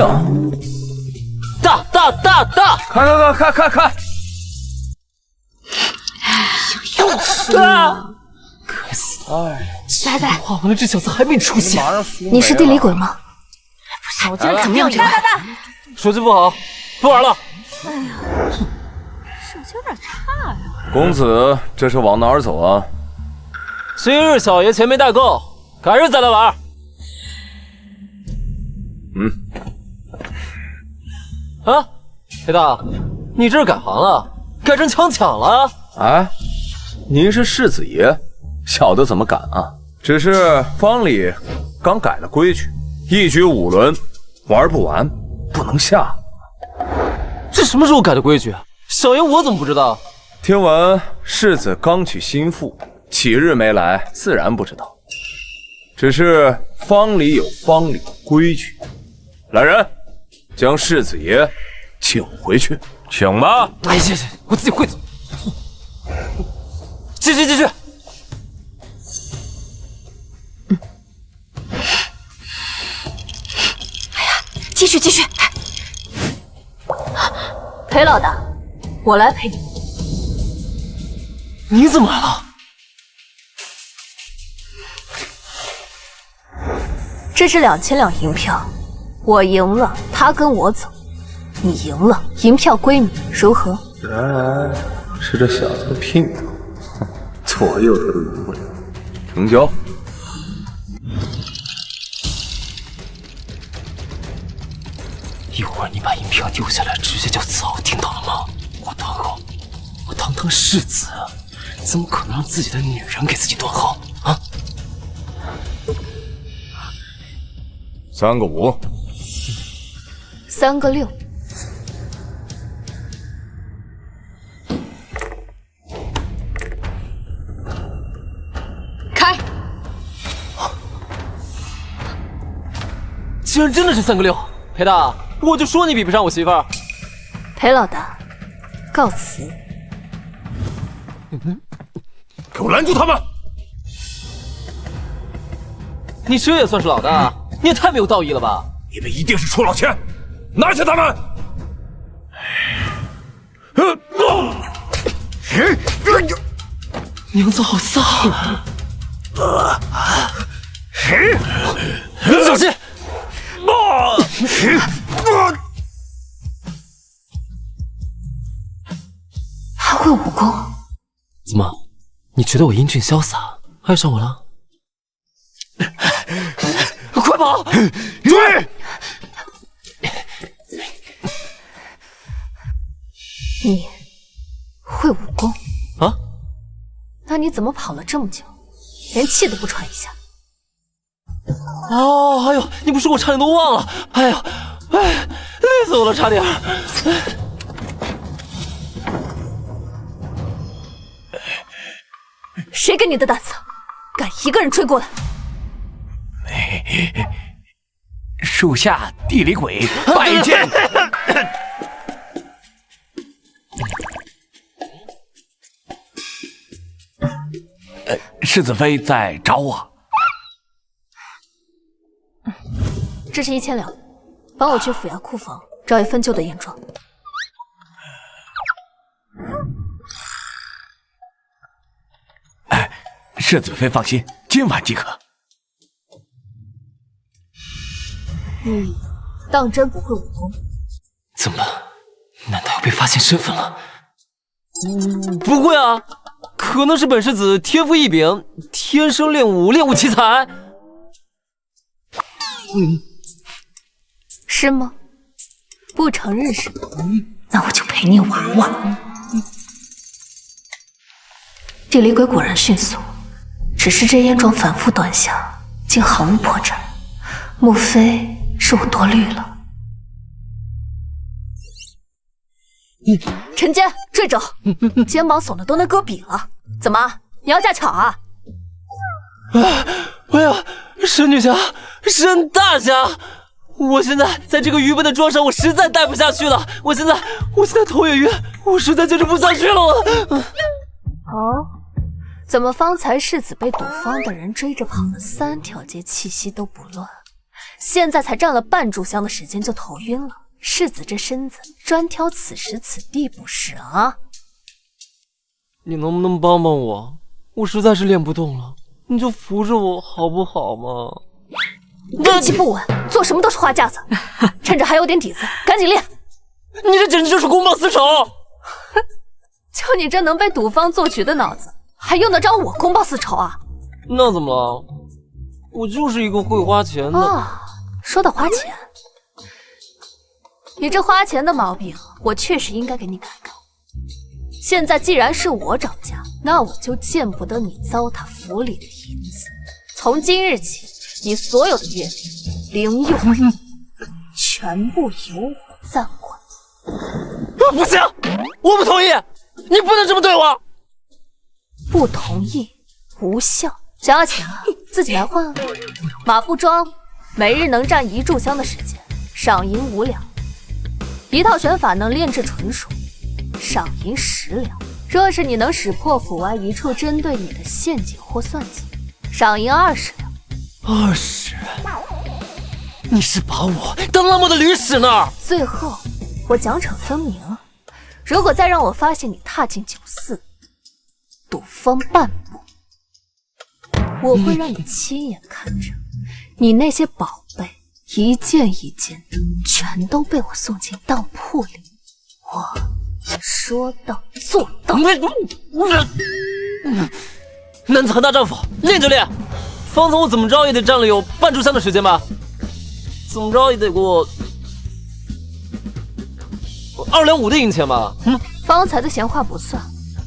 大！看！又输了！该死！来，画完了，这小子还没出现。你是地理鬼吗？不行，我今天怎么样？手气不好，不玩了。哎呀，手气有点差呀。公子这是往哪儿走啊？今日小爷钱没带够，改日再来玩。啊，黑大，你这是改行了，改成强抢了？哎，您是世子爷，小的怎么敢啊？只是坊里刚改了规矩，一局5轮，玩不完不能下。这什么时候改的规矩？小爷我怎么不知道？听闻世子刚娶新妇，几日没来，自然不知道。只是坊里有坊里的规矩，来人，将世子爷请回去。请吧。哎，行，我自己会走。继续。继续。裴老大，我来陪你。你怎么来了？这是2000两银票，我赢了，他跟我走；你赢了，银票归你，如何？原来是这小子的姘头，左右他都赢不了。成交。一会儿你把银票丢下来，直接就走，听到了吗？我断后。堂堂世子，怎么可能让自己的女人给自己断后啊？3个5，3个6。开！竟然真的是3个6，裴大，我就说你比不上我媳妇儿。裴老大，告辞。给我拦住他们！你这也算是老大？你也太没有道义了吧！你们一定是出老千，拿下他们！娘子好飒！娘子小心！还会武功？怎么？你觉得我英俊潇洒，爱上我了？快跑！追！你会武功啊？那你怎么跑了这么久，连气都不喘一下？哦，哎呦，你不说我差点都忘了。哎呦，哎，累死我了，差点。谁给你的胆子，敢一个人追过来？属下地理鬼拜见。世子妃在找我。这是1000两，帮我去府衙库房找一份旧的砚状。世子妃放心，今晚即可。你当真不会武功？怎么办？难道要被发现身份了？不会啊，可能是本世子天赋异禀，天生练武，练武奇才。是吗？不承认是吗？那我就陪你玩玩。地理鬼果然迅速，只是这砚状反复端详，竟毫无破绽。莫非是我多虑了？陈坚，坠肘！肩膀耸的都能割笔了，怎么？你要架桥啊？哎呀，沈女侠，沈大侠，我现在在这个愚笨的庄上，我实在待不下去了。我现在头也晕，我实在坚持不下去了。哦，怎么方才世子被赌坊的人追着跑了3条街，气息都不乱，现在才站了半炷香的时间就头晕了？世子这身子专挑此时此地不是啊？你能不能帮帮我？我实在是练不动了，你就扶着我好不好嘛？根基不稳，做什么都是花架子。趁着还有点底子，赶紧练。你这简直就是公报私仇！就你这能被赌坊做局的脑子，还用得着我公报私仇啊？那怎么了？我就是一个会花钱的。啊，说到花钱，你这花钱的毛病，我确实应该给你改改。现在既然是我掌家，那我就见不得你糟蹋府里的银子。从今日起，你所有的月礼、零用全部由我暂管。不行，我不同意，你不能这么对我。不同意，无效。想要钱啊，自己来换啊。马步庄每日能站1炷香的时间，赏银5两；一套拳法能练至纯熟，赏银10两。若是你能识破府外一处针对你的陷阱或算计，赏银20两。20？你是把我当拉磨的驴使呢？最后，我奖惩分明。如果再让我发现你踏进酒肆、赌坊半步，我会让你亲眼看着你那些宝贝一件一件的全都被我送进当铺里。我说到做到。男子汉大丈夫，练就练。方才我怎么着也得站了有半炷香的时间吧？怎么着也得给我2两5的银钱吧？方才的闲话不算，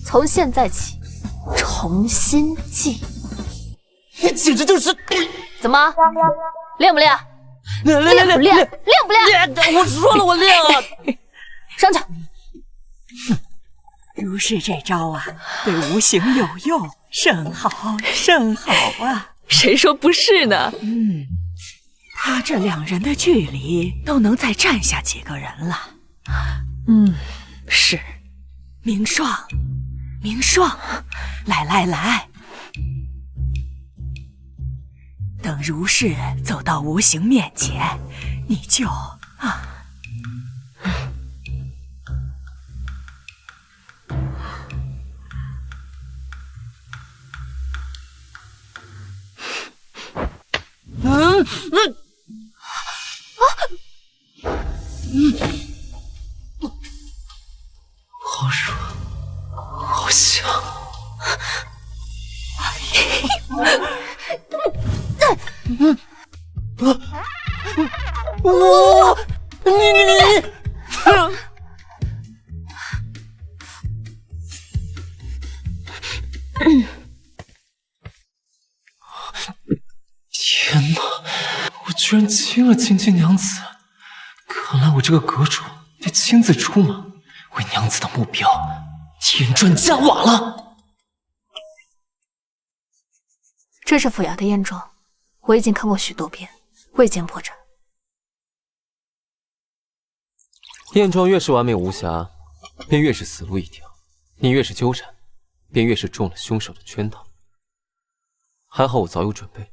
从现在起重新记。你简直就是……怎么，练不练？练不练？练不练？我说了，我练了。上去。如是这招啊，对无形有用，甚好甚好啊！谁说不是呢？他这两人的距离都能再站下几个人了。是。明霜，明霜，来，等如是走到无形面前，你就好爽，好香。你！天哪！我居然亲了青青娘子，看来我这个阁主得亲自出马，为娘子的目标添砖加瓦了。这是府衙的验状，我已经看过许多遍，未见破绽。验状越是完美无瑕，便越是死路一条；你越是纠缠，便越是中了凶手的圈套。还好我早有准备。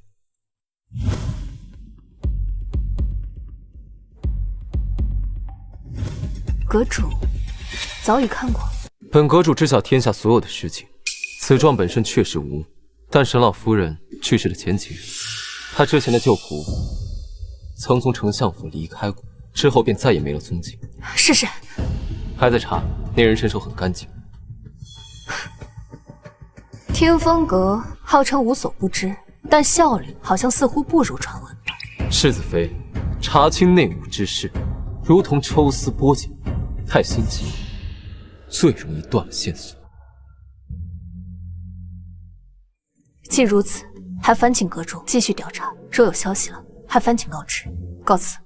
阁主早已看过。本阁主知晓天下所有的事情，此状本身确实无误，但沈老夫人去世的前几日，她之前的旧仆曾从丞相府离开过，之后便再也没了踪迹。是，还在查，那人身手很干净。天风阁号称无所不知，但效率好像似乎不如传闻。世子妃查清内幕之事，如同抽丝剥茧，太心急，最容易断了线索。既如此，还烦请阁主继续调查，若有消息了，还烦请告知。告辞。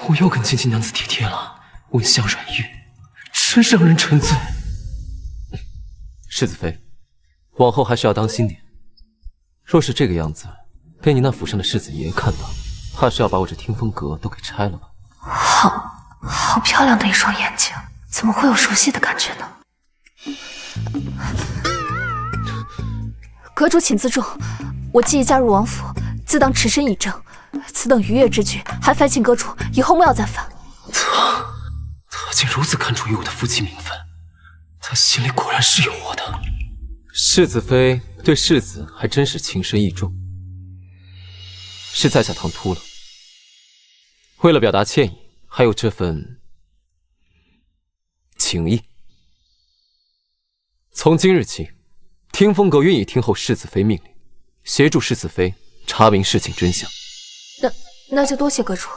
我又跟青青娘子体贴了，温香软玉，真是让人沉醉。世子妃，往后还是要当心点。若是这个样子，被你那府上的世子爷看到，怕是要把我这天风阁都给拆了吧？好漂亮的一双眼睛，怎么会有熟悉的感觉呢？阁主请自重，我既已嫁入王府，自当持身以正，此等逾越之举，还烦请阁主以后莫要再犯。他竟如此看重于我的夫妻名分，他心里果然是有我的。世子妃对世子还真是情深意重，是在下唐突了。为了表达歉意，还有这份情谊，从今日起，天风阁愿意听候世子妃命令，协助世子妃查明事情真相。那就多谢阁主。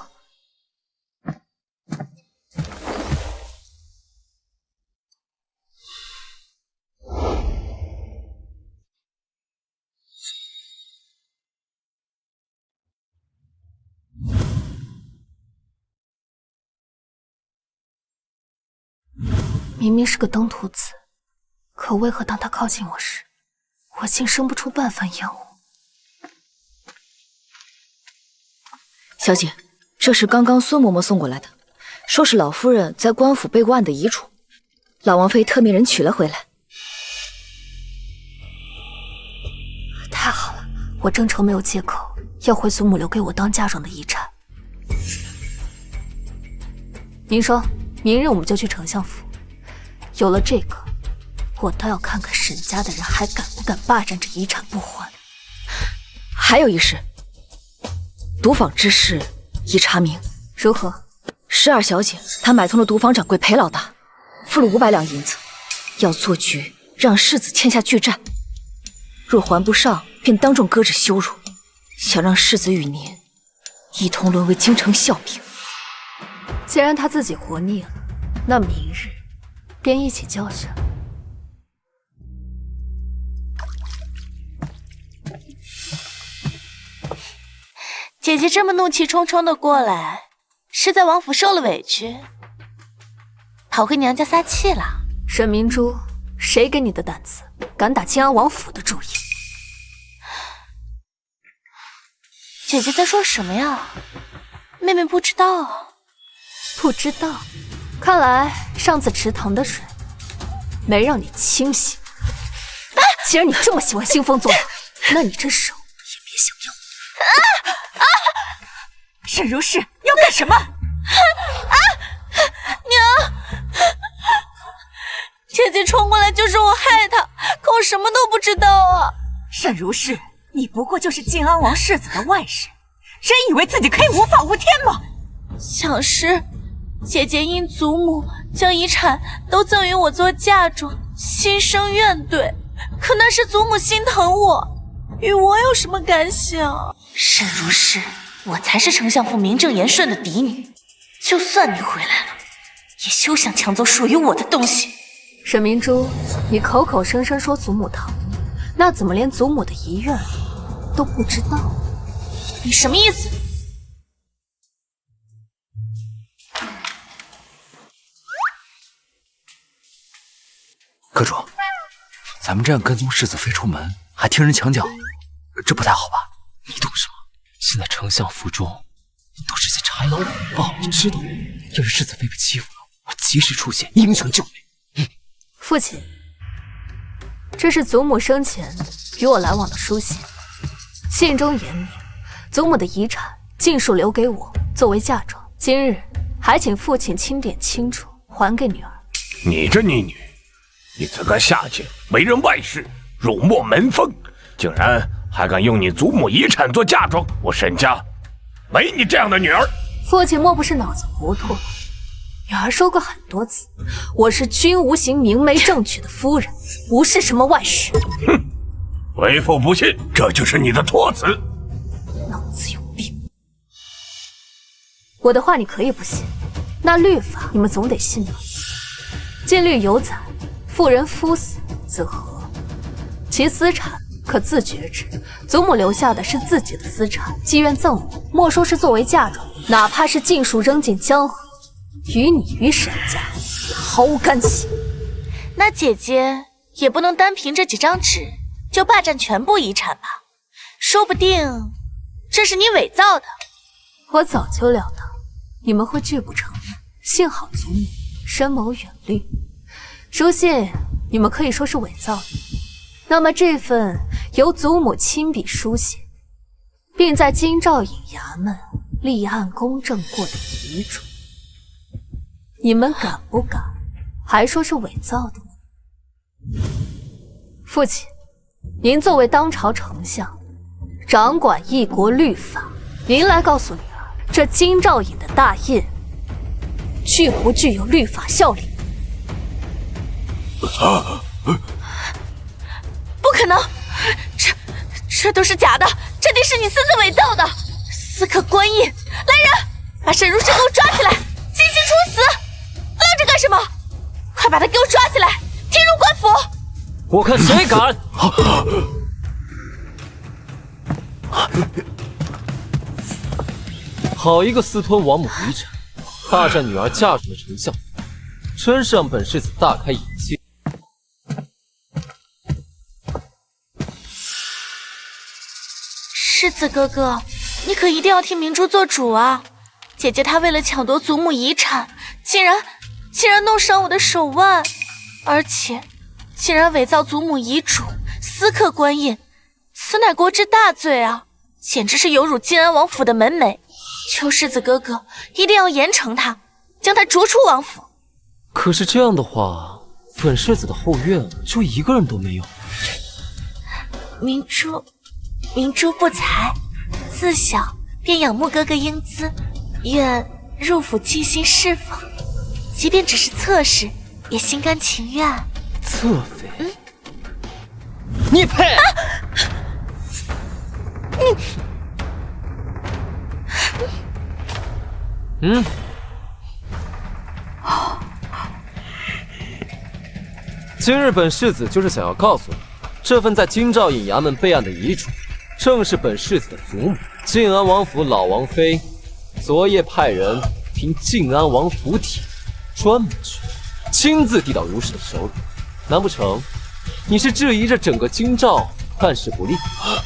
明明是个登徒子，可为何当他靠近我时，我竟生不出半分厌恶？小姐，这是刚刚孙嬷嬷送过来的，说是老夫人在官府备过案的遗嘱，老王妃特命人取了回来。太好了，我正愁没有借口要回祖母留给我当嫁妆的遗产。您说，明日我们就去丞相府，有了这个，我倒要看看沈家的人还敢不敢霸占这遗产不还。还有一事，毒坊之事已查明，如何？十二小姐她买通了毒坊掌柜裴老大，付了500两银子，要做局让世子欠下巨债，若还不上，便当众搁置羞辱，想让世子与您一同沦为京城笑柄。既然他自己活腻了，那明日便一起教训。姐姐这么怒气冲冲的过来，是在王府受了委屈，跑回娘家撒气了？沈明珠，谁给你的胆子，敢打靖安王府的主意？姐姐在说什么呀？妹妹不知道啊。不知道，看来上次池塘的水没让你清醒。既然你这么喜欢兴风作浪，那你这手也别想要。沈如是要干什么？娘，姐姐冲过来就是我害她，可我什么都不知道啊。沈如是，你不过就是靖安王世子的外甥，真以为自己可以无法无天吗？想是姐姐因祖母将遗产都赠予我做嫁妆，心生怨怼，可那是祖母心疼我，与我有什么干系啊？沈如是，我才是丞相府名正言顺的嫡女，就算你回来了，也休想抢走属于我的东西。沈明珠，你口口声声说祖母疼你，那怎么连祖母的遗愿都不知道？你什么意思？阁主，咱们这样跟踪世子妃出门，还听人墙角，这不太好吧？你懂什么？现在丞相府中都是些豺狼虎豹，你知道吗？要是世子妃被欺负了，我及时出现，英雄救美。父亲，这是祖母生前与我来往的书信，信中言明，祖母的遗产尽数留给我作为嫁妆，今日还请父亲钦点清楚，还给女儿。你这逆女，你自个下贱，为人外室，辱没门风，竟然还敢用你祖母遗产做嫁妆！我沈家没你这样的女儿。父亲莫不是脑子糊涂了？女儿说过很多次，我是君无形明媒正娶的夫人，不是什么外室。哼，为父不信，这就是你的托词。脑子有病！我的话你可以不信，那律法你们总得信吧？禁律有载，妇人夫死子和，其私产可自决之。祖母留下的是自己的私产，既愿赠我，莫说是作为嫁妆，哪怕是尽数扔进江河，与你与沈家也毫无干系。那姐姐也不能单凭这几张纸就霸占全部遗产吧？说不定这是你伪造的。我早就料到你们会拒不承认，幸好祖母深谋远虑，书信你们可以说是伪造的。那么这份由祖母亲笔书写，并在京兆尹衙门立案公证过的遗嘱，你们敢不敢还说是伪造的呢？父亲，您作为当朝丞相，掌管一国律法，您来告诉女儿，这京兆尹的大印具不具有律法效力？不可能，这都是假的，这定是你私自伪造的。私刻官印，来人，把沈如是给我抓起来，进行处死！愣着干什么？快把他给我抓起来，踢入官府！我看谁敢！好一个私吞王母遗产，霸占女儿嫁妆的丞相，真是让本世子大开眼界。世子哥哥，你可一定要替明珠做主啊！姐姐她为了抢夺祖母遗产，竟然弄伤我的手腕，而且竟然伪造祖母遗嘱，私刻官印，此乃国之大罪啊！简直是有辱靖安王府的门楣。求世子哥哥一定要严惩他，将他逐出王府。可是这样的话，本世子的后院就一个人都没有。明珠不才，自小便仰慕哥哥英姿，愿入府尽心侍奉，即便只是侧室，也心甘情愿。侧妃，你配！今日本世子就是想要告诉你，这份在京兆尹衙门备案的遗嘱，正是本世子的祖母晋安王府老王妃昨夜派人凭晋安王府帖专门去，亲自递到如氏的手里。难不成你是质疑着整个京兆办事不力，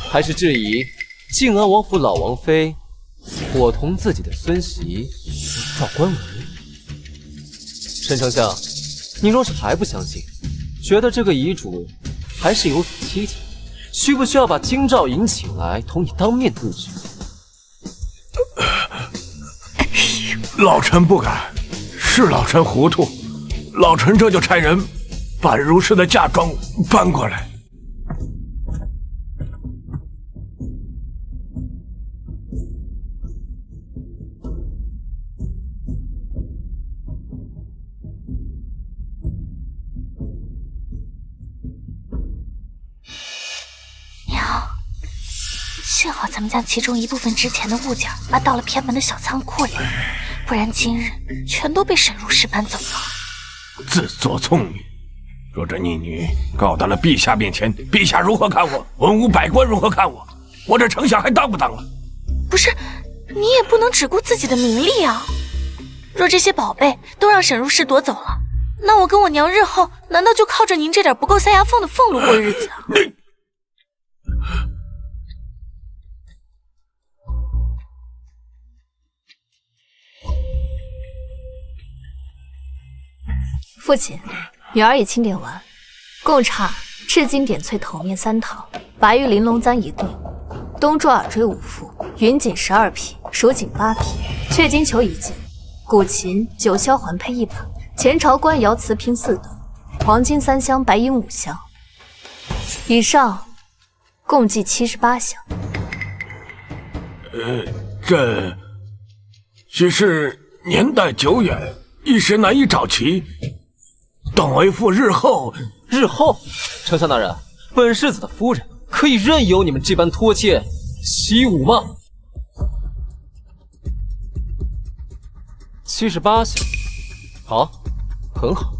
还是质疑晋安王府老王妃伙同自己的孙媳造官文？沈丞相，你若是还不相信，觉得这个遗嘱还是有所蹊跷，需不需要把京兆尹请来同你当面对质？老臣不敢，是老臣糊涂，老臣这就差人把如氏的嫁妆搬过来。幸好咱们将其中一部分值钱的物件搬到了偏门的小仓库里，不然今日全都被沈如氏搬走了。自作聪明，若这逆女告到了陛下面前，陛下如何看我？文武百官如何看我？我这丞相还当不当了？不是，你也不能只顾自己的名利啊！若这些宝贝都让沈如氏夺走了，那我跟我娘日后难道就靠着您这点不够塞牙缝的俸禄过日子啊？父亲，女儿已清点完，共差赤金点翠头面3套，白玉玲珑簪1对，东珠耳坠5副，云锦12匹，蜀锦8匹，雀金球1件，古琴9箫环佩1把，前朝官窑瓷瓶4斗，黄金3箱，白银5箱，以上共计78箱。这许是年代久远，一时难以找齐。等为父日后，丞相大人，本世子的夫人可以任由你们这般拖欠习武吗？78箱，好，很好。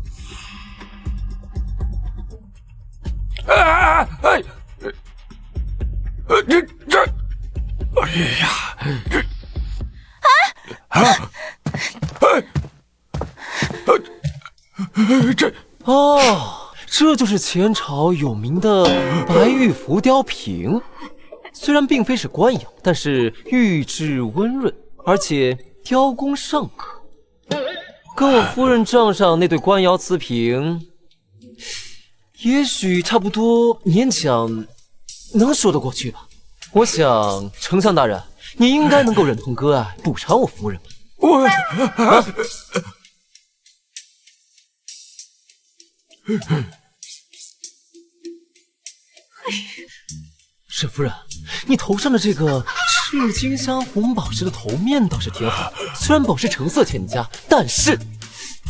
这，哎呀，这就是前朝有名的白玉浮雕瓶，虽然并非是官窑，但是玉质温润，而且雕工尚可，跟我夫人账上那对官窑瓷瓶，也许差不多，勉强能说得过去吧。我想，丞相大人，你应该能够忍痛割爱，补偿我夫人吧。沈夫人，你头上的这个赤金镶红宝石的头面倒是挺好，虽然宝石成色欠佳，但是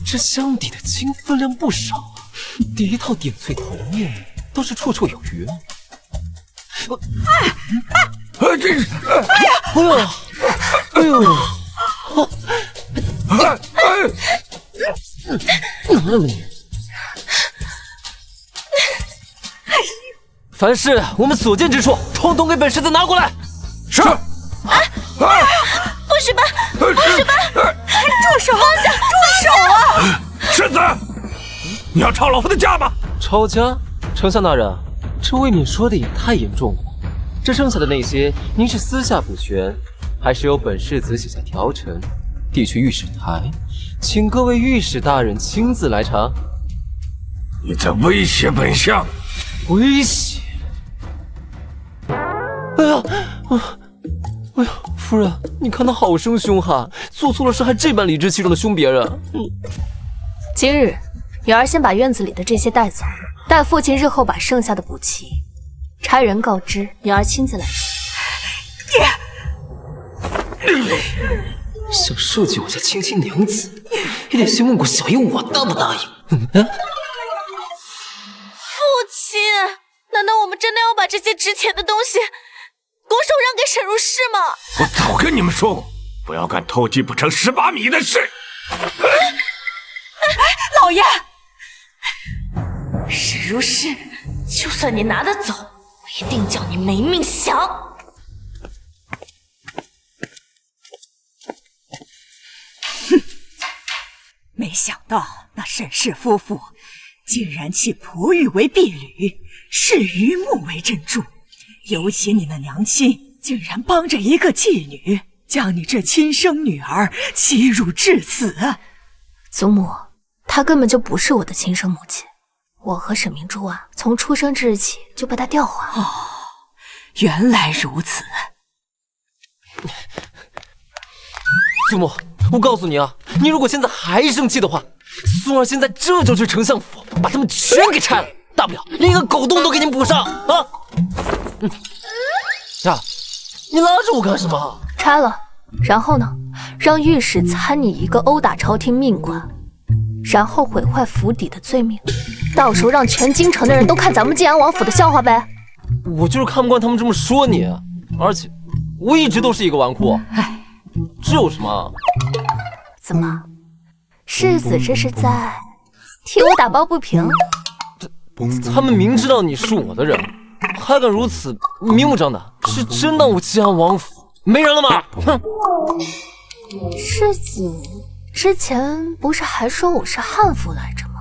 这镶底的金分量不少啊。第1套点翠头面倒是绰绰有余。这是，哎呦，凡是我们所见之处，统统给本世子拿过来。是。不许搬！住手！放下！住手啊！世子，你要抄老夫的家吗？抄家？丞相大人，这未免说的也太严重了。这剩下的那些，您是私下补全，还是由本世子写下条陈，递去御史台，请各位御史大人亲自来查？你在威胁本相？威胁？哎呀，夫人，你看他好生凶悍，做错了事还这般理直气壮的凶别人。今日，女儿先把院子里的这些带走，待父亲日后把剩下的补齐，差人告知，女儿亲自来取。想设计我家卿卿娘子，也得先问过小姨我答不答应。父亲，难道我们真的要把这些值钱的东西拱手让给沈如氏吗？我早跟你们说过，不要干偷鸡不成18米的事。老爷，是如是，就算你拿得走，我一定叫你没命享。哼，没想到那沈氏夫妇竟然弃璞玉为婢女，视榆木为珍珠，尤其你那娘亲竟然帮着一个妓女，将你这亲生女儿欺辱至此。祖母，她根本就不是我的亲生母亲。我和沈明珠啊，从出生之日起就被她调换。哦，原来如此。祖母，我告诉你啊，你如果现在还生气的话，孙儿现在这就去丞相府，把他们全给拆了，大不了连个狗洞都给你补上啊！呀，你拉着我干什么？拆了，然后呢，让御史参你一个殴打朝廷命官，然后毁坏府邸的罪名，到时候让全京城的人都看咱们晋安王府的笑话呗。我就是看不惯他们这么说你，而且我一直都是一个纨绔。哎，这有什么？怎么，世子这是在替我打抱不平？他们明知道你是我的人，还敢如此明目张胆，是真当我晋安王府没人了吗？哼！世子之前不是还说我是悍妇来着吗？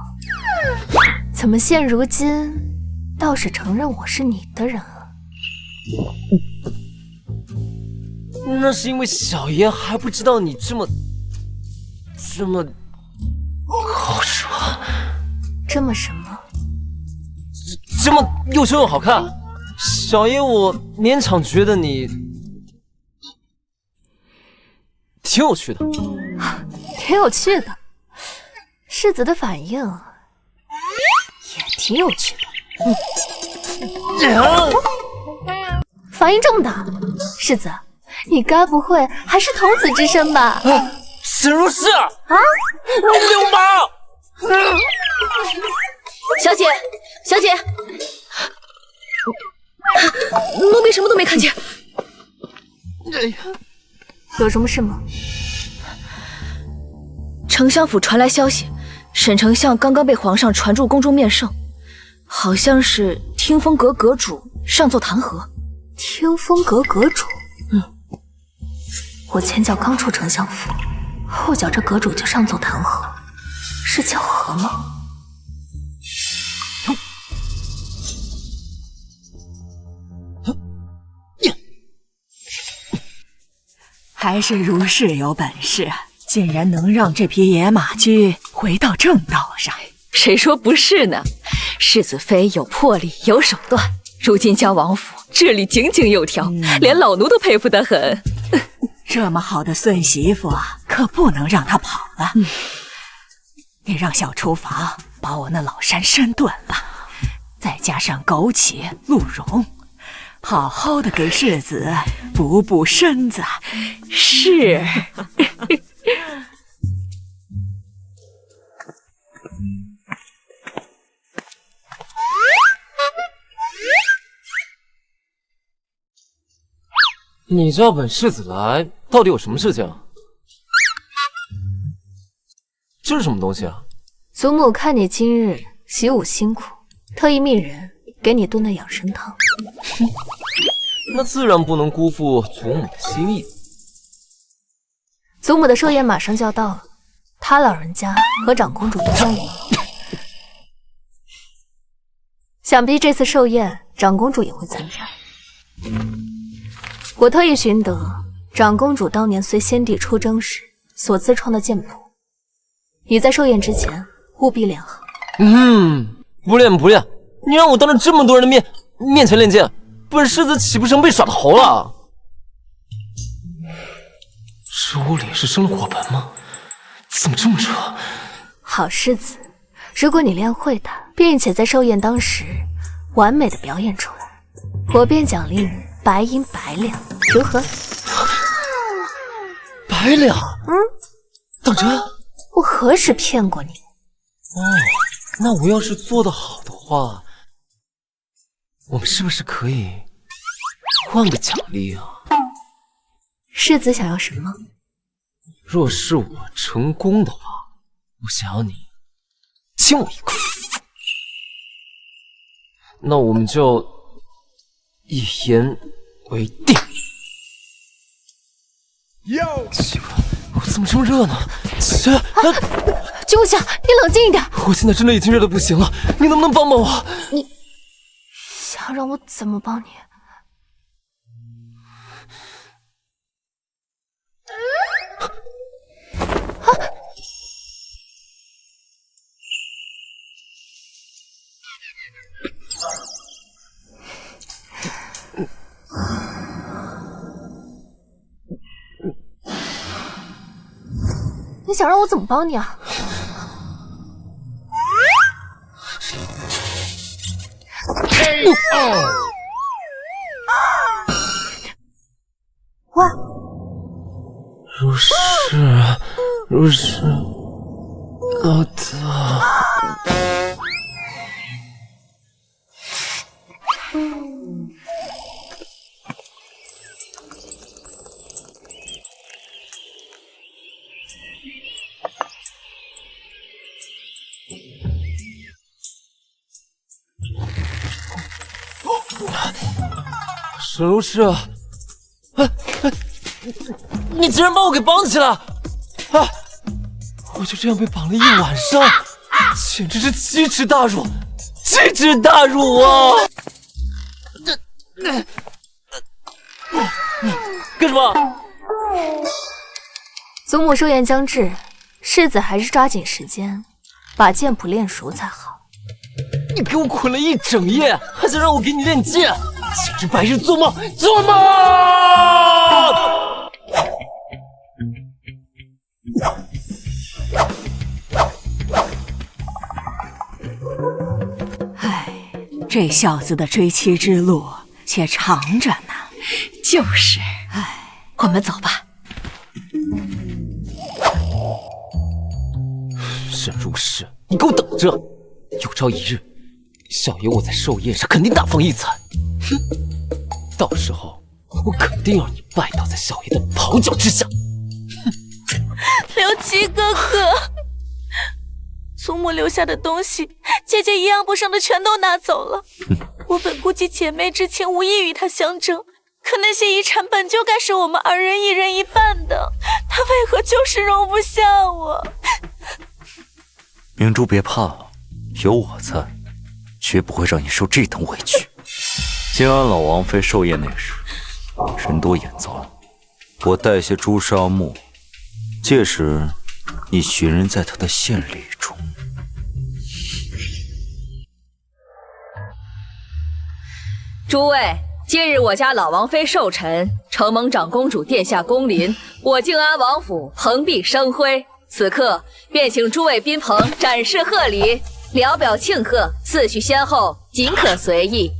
怎么现如今倒是承认我是你的人了？那是因为小爷还不知道你这么好说，这么什么？这么又凶又好看。小爷我勉强觉得你挺有趣的，挺有趣的。世子的反应也挺有趣的。反应这么大，世子，你该不会还是童子之身吧？沈如是啊，流氓！小姐，小姐，奴婢什么都没看见。有什么事吗？丞相府传来消息，沈丞相刚刚被皇上传入宫中面圣，好像是听风阁阁主上奏弹劾。听风阁阁主？我前脚刚出丞相府，后脚这阁主就上奏弹劾，是巧合吗？还是如是有本事，竟然能让这匹野马驹回到正道上。谁说不是呢？世子妃有魄力，有手段，如今将王府治理井井有条，连老奴都佩服得很。这么好的孙媳妇啊，可不能让她跑了。你让小厨房把我那老山参炖了，再加上枸杞、鹿茸，好好的给世子补补身子。是。你叫本世子来，到底有什么事情？这是什么东西啊？祖母看你今日习武辛苦，特意命人给你炖的养生汤。那自然不能辜负祖母的心意。祖母的寿宴马上就要到了，他老人家和长公主都相迎，想必这次寿宴长公主也会参加。我特意寻得长公主当年随先帝出征时所自创的剑谱，你在寿宴之前务必练好。不练不练，你让我当着这么多人的面前练剑，本世子岂不成被耍的猴了？这屋里是生了火盆吗？怎么这么热？好世子，如果你练会它，并且在寿宴当时完美的表演出来，我便奖励你白银100两，如何？100两？当真？我何时骗过你？那我要是做得好的话，我们是不是可以换个奖励啊？世子想要什么？若是我成功的话，我想要你亲我一口。那我们就一言为定。奇怪，我怎么这么热呢？秋香，你冷静一点。我现在真的已经热得不行了，你能不能帮帮我？你想让我怎么帮你？你想让我怎么帮你啊？哇！如是，老大。沈如是，你竟然把我给绑起来啊！我就这样被绑了一晚上，简直是奇耻大辱，奇耻大辱啊！干什么？祖母寿宴将至，世子还是抓紧时间把剑谱练熟才好。你给我捆了一整夜，还想让我给你练剑，简直白日做梦！做梦！唉，这小子的追妻之路且长着呢。就是，唉，我们走吧。沈如是，你给我等着！有朝一日，小爷我在寿宴上肯定大放异彩。哼，到时候我肯定让你拜倒在小爷的袍脚之下。刘琦哥哥，祖母留下的东西，姐姐一样不剩的全都拿走了。我本估计姐妹之情无异与她相争，可那些遗产本就该是我们二人一人一半的，她为何就是容不下我？明珠别怕了，有我在，绝不会让你受这等委屈。晋安老王妃寿宴那时，人多眼杂，我带些朱砂墨，届时你寻人在他的献礼中。诸位，今日我家老王妃寿辰，承蒙长公主殿下光临，我靖安王府蓬荜生辉。此刻便请诸位宾朋展示贺礼，聊表庆贺，次序先后，尽可随意。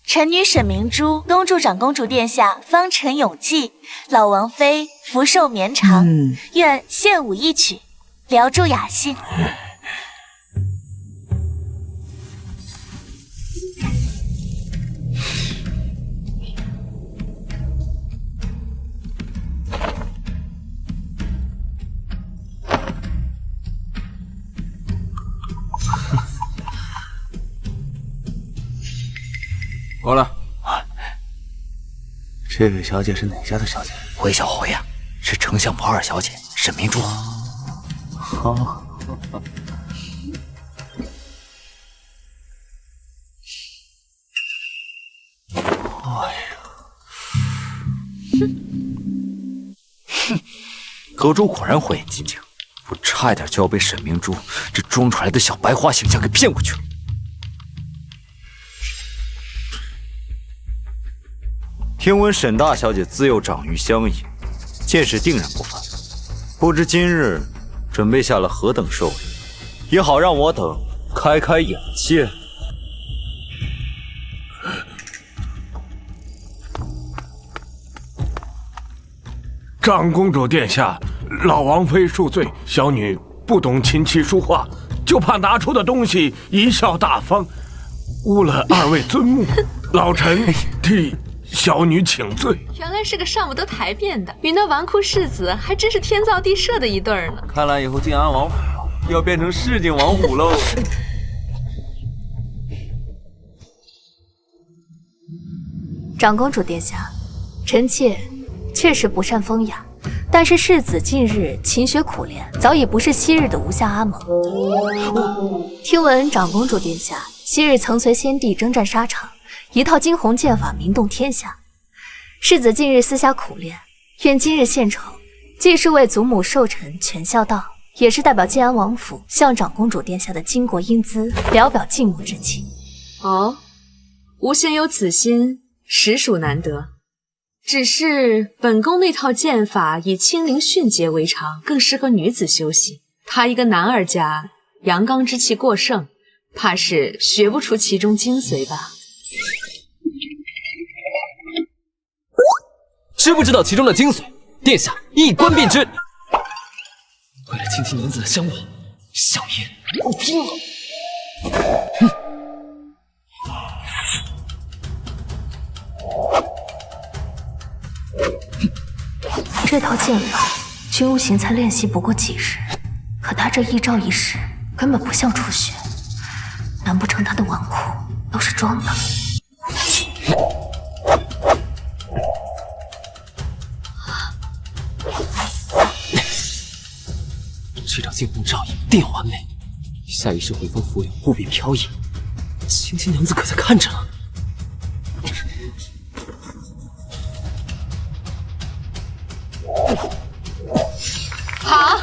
臣女沈明珠恭祝长公主殿下方辰永继，老王妃福寿绵长，愿献舞一曲，聊祝雅兴。过来。这位小姐是哪家的小姐？回小侯呀，是丞相府二小姐沈明珠。好。哎呀，哼，阁主果然火眼金睛，我差一点就要被沈明珠这装出来的小白花形象给骗过去了。听闻沈大小姐自幼长于乡野，见识定然不凡，不知今日准备下了何等寿礼，也好让我等开开眼界。长公主殿下，老王妃恕罪，小女不懂琴棋书画，就怕拿出的东西贻笑大方，误了2位尊目。老臣替小女请罪。原来是个上不得台面的，与那纨绔世子还真是天造地设的一对儿呢。看来以后靖安王府要变成市井王府喽。长公主殿下，臣妾确实不善风雅，但是世子近日勤学苦练，早已不是昔日的无下阿蒙。听闻长公主殿下昔日曾随先帝征战沙场，一套惊鸿剑法名动天下。世子近日私下苦练，愿今日献丑，既是为祖母寿辰全孝道，也是代表靖安王府向长公主殿下的巾帼英姿聊表敬慕之情。哦，吾先有此心，实属难得。只是本宫那套剑法以轻灵迅捷为常，更适合女子修习。他一个男儿家，阳刚之气过盛，怕是学不出其中精髓吧。知不知道其中的精髓？殿下一观便知。为了卿卿娘子的香望，小爷我拼了！这套剑法，君无行才练习不过几日，可他这一招一式根本不像初学，难不成他的纨绔都是装的？这招惊鸿照影定完美，下一世回风拂柳，不必飘逸。卿卿娘子可在看着了？好，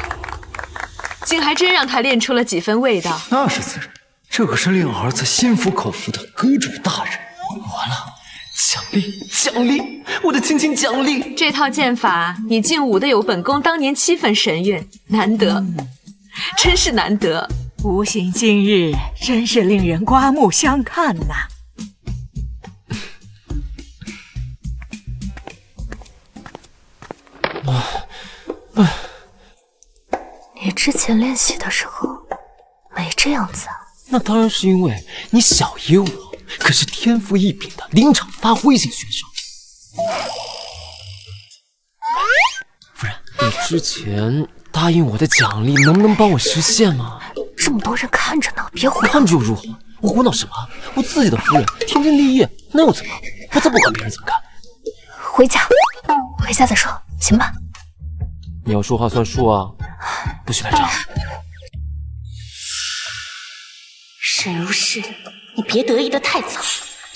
竟还真让他练出了几分味道。那是自然，这可是令儿子心服口服的阁主大人。完了，奖励奖励，我的卿卿奖励！这套剑法你竟舞得有本宫当年7分神韵，难得，真是难得。无形今日真是令人刮目相看呐！你之前练习的时候没这样子啊？那当然是因为你小爷我可是天赋异禀的临场发挥型选手。夫人，你之前答应我的奖励能不能帮我实现吗？这么多人看着呢，别胡闹。看着又如何？我胡闹什么？我自己的夫人天经地义，那又怎么？我才不管别人怎么看。回家再说，行吧？你要说话算数啊，不许赖账。沈如是，你别得意的太早，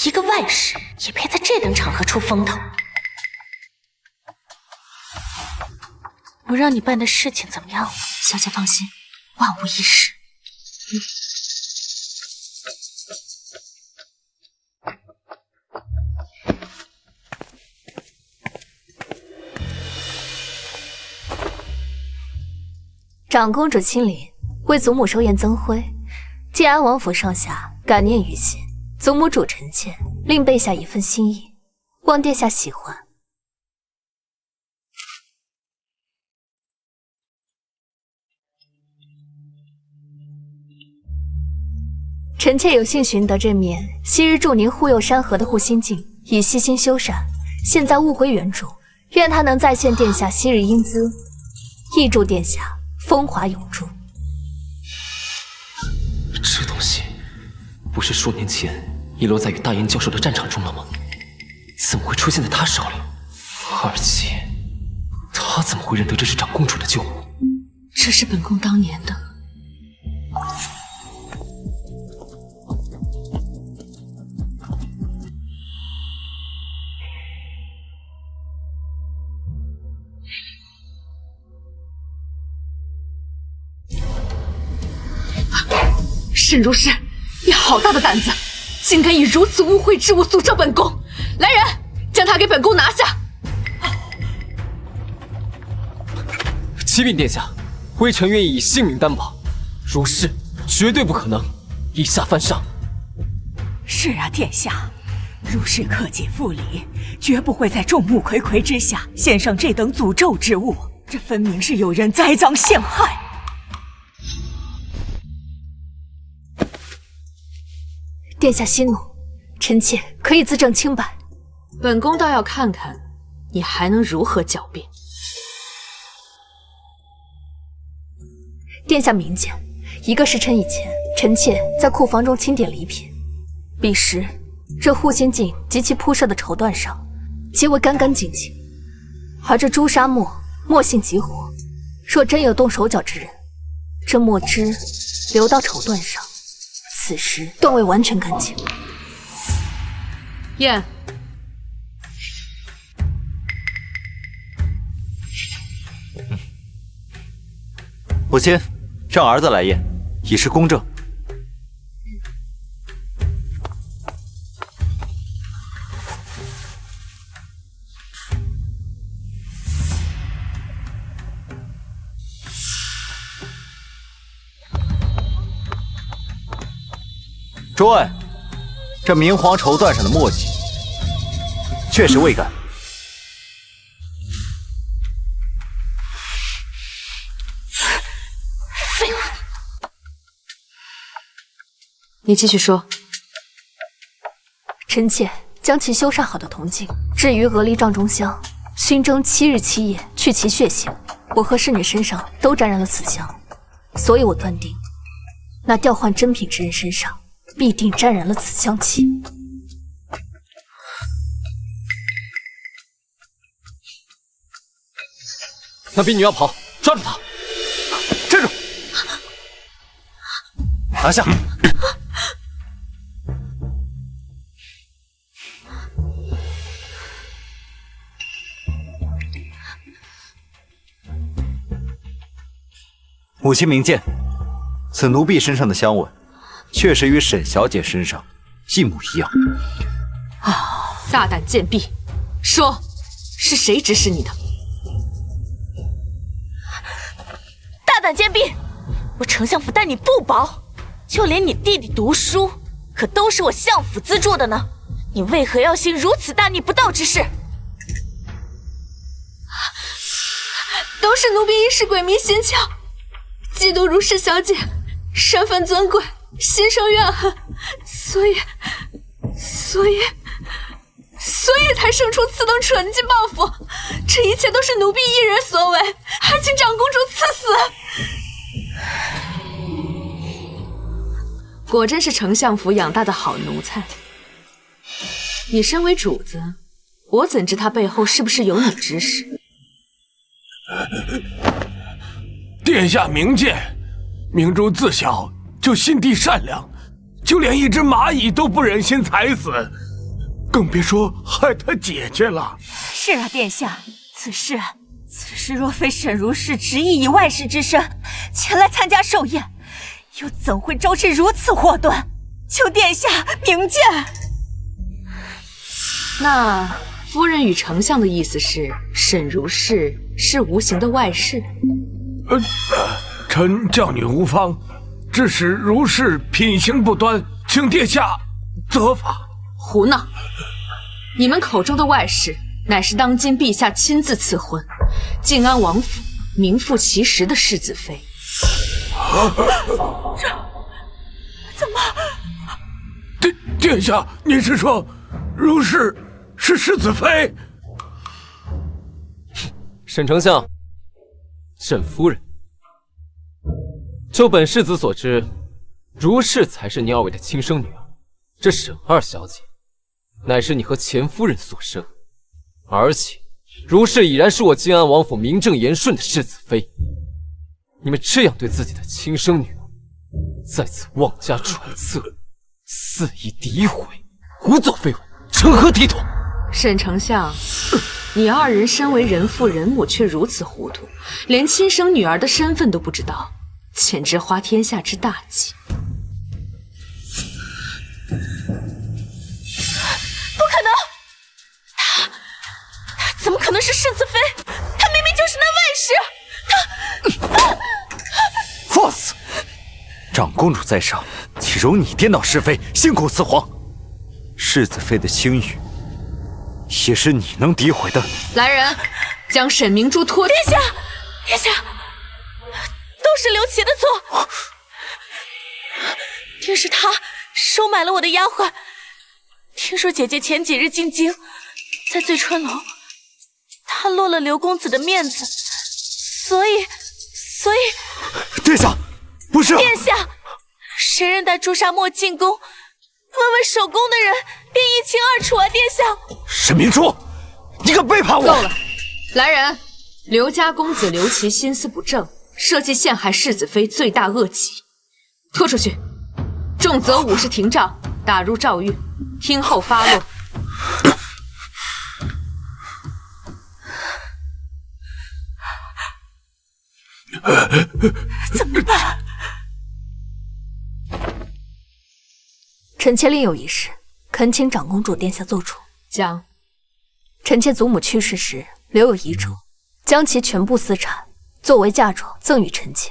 一个外室也配在这等场合出风头。我让你办的事情怎么样了？小姐放心，万无一失。长公主亲临，为祖母收验增辉。靖安王府上下感念于心，祖母主臣妾令备下一份心意，望殿下喜欢。臣妾有幸寻得这面昔日助您护佑山河的护心镜，已悉心修缮，现在物归原主。愿它能再现殿下昔日英姿，亦祝殿下风华永驻。这东西不是数年前遗落在与大燕交手的战场中了吗？怎么会出现在他手里？而且他怎么会认得这是长公主的旧物？这是本宫当年的。沈如是，你好大的胆子，竟敢以如此污秽之物诅咒本宫！来人，将他给本宫拿下！启禀殿下，微臣愿意以性命担保，如是绝对不可能以下犯上。是啊，殿下，如是克己复礼，绝不会在众目睽睽之下献上这等诅咒之物，这分明是有人栽赃陷害。殿下息怒，臣妾可以自证清白。本宫倒要看看你还能如何狡辩。殿下明鉴，1个时辰以前，臣妾在库房中清点礼品，彼时这护心镜及其铺设的绸缎上皆为干干净净，而这朱砂墨性极活，若真有动手脚之人，这墨汁流到绸缎上，此时断未完全干净。验。母亲，让儿子来验，以示公正。诸位，这明黄绸缎上的墨迹确实未干。废话！你继续说。臣妾将其修缮好的铜镜置于鹅梨帐中香，熏蒸7日7夜，去其血性。我和侍女身上都沾染了此香，所以我断定，那调换珍品之人身上必定沾染了此香气。那婢女要跑，抓住她！站住！拿下！母亲明鉴，此奴婢身上的香吻，确实与沈小姐身上一模一样。大胆贱婢，说是谁指使你的？大胆贱婢！我丞相府待你不薄，就连你弟弟读书，可都是我相府资助的呢。你为何要行如此大逆不道之事？都是奴婢一时鬼迷心窍，嫉妒如是小姐身份尊贵，心生怨恨，所以才生出此等蠢计报复。这一切都是奴婢一人所为，还请长公主赐死。果真是丞相府养大的好奴才。你身为主子，我怎知他背后是不是有你指使？殿下明鉴，明珠自小就心地善良，就连一只蚂蚁都不忍心踩死，更别说害他姐姐了。是啊，殿下，此事若非沈如是执意以外室之身前来参加寿宴，又怎会招致如此祸端？求殿下明鉴。那夫人与丞相的意思是，沈如是无形的外室？臣教女无方，致使如是品行不端，请殿下责罚。胡闹！你们口中的外室，乃是当今陛下亲自赐婚，靖安王府名副其实的世子妃。这怎么？殿下，您是说如是是世子妃？沈丞相，沈夫人，就本世子所知，如是才是你二位的亲生女儿。这沈二小姐，乃是你和前夫人所生，而且如是已然是我靖安王府名正言顺的世子妃。你们这样对自己的亲生女儿，在此妄加揣测，肆意诋毁，胡作非为，成何体统？沈丞相，你二人身为人父人母，却如此糊涂，连亲生女儿的身份都不知道，简直花天下之大忌。不可能！他怎么可能是世子妃？他明明就是那外室！放肆！长公主在上，岂容你颠倒是非，信口雌黄？世子妃的清誉，也是你能诋毁的。来人，将沈明珠拖。殿下，殿下，都是刘琦的错，定是他收买了我的丫鬟。听说姐姐前几日进京，在醉春楼，她落了刘公子的面子，所以，殿下，不是殿下，谁人带朱砂墨进宫？问问守宫的人，便一清二楚啊！殿下，沈明珠，你敢背叛我！够了，来人！刘家公子刘琦心思不正，设计陷害世子妃，罪大恶极，拖出去，重则50廷杖，打入诏狱，听候发落。怎么办？臣妾另有一事，恳请长公主殿下做主。讲。臣妾祖母去世时留有遗嘱，将其全部私产作为嫁妆赠与臣妾。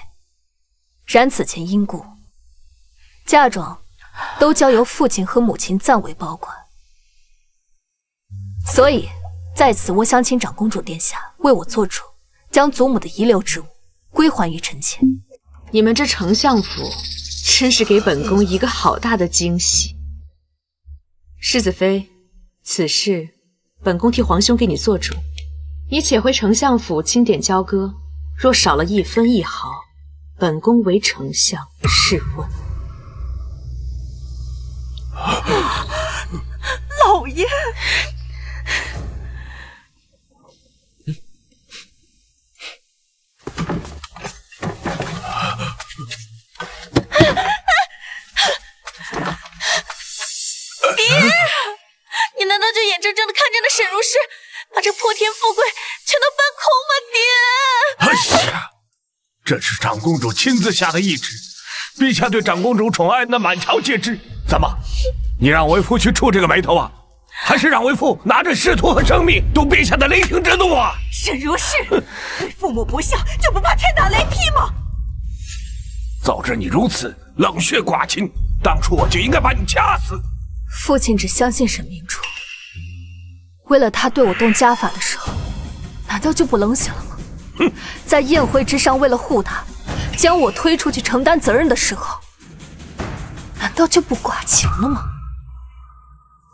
然此前因故，嫁妆都交由父亲和母亲暂为保管。所以在此，我想请长公主殿下为我做主，将祖母的遗留之物归还于臣妾。你们这丞相府真是给本宫一个好大的惊喜。世子妃，此事本宫替皇兄给你做主，你且回丞相府清点交割，若少了1分1毫，本宫为丞相试问。老爷，爹，你难道就眼睁睁地看着那沈如是把这破天富贵全都搬空吗？爹，哎呀，这是长公主亲自下的懿旨，陛下对长公主宠爱那满朝皆知。怎么，你让为父去触这个眉头啊？还是让为父拿着仕途和生命赌陛下的雷霆之怒啊？沈如是，对父母不孝，就不怕天打雷劈吗？早知你如此冷血寡情，当初我就应该把你掐死。父亲只相信沈明珠，为了他对我动家法的时候，难道就不冷血了吗？在宴会之上，为了护他，将我推出去承担责任的时候，难道就不寡情了吗？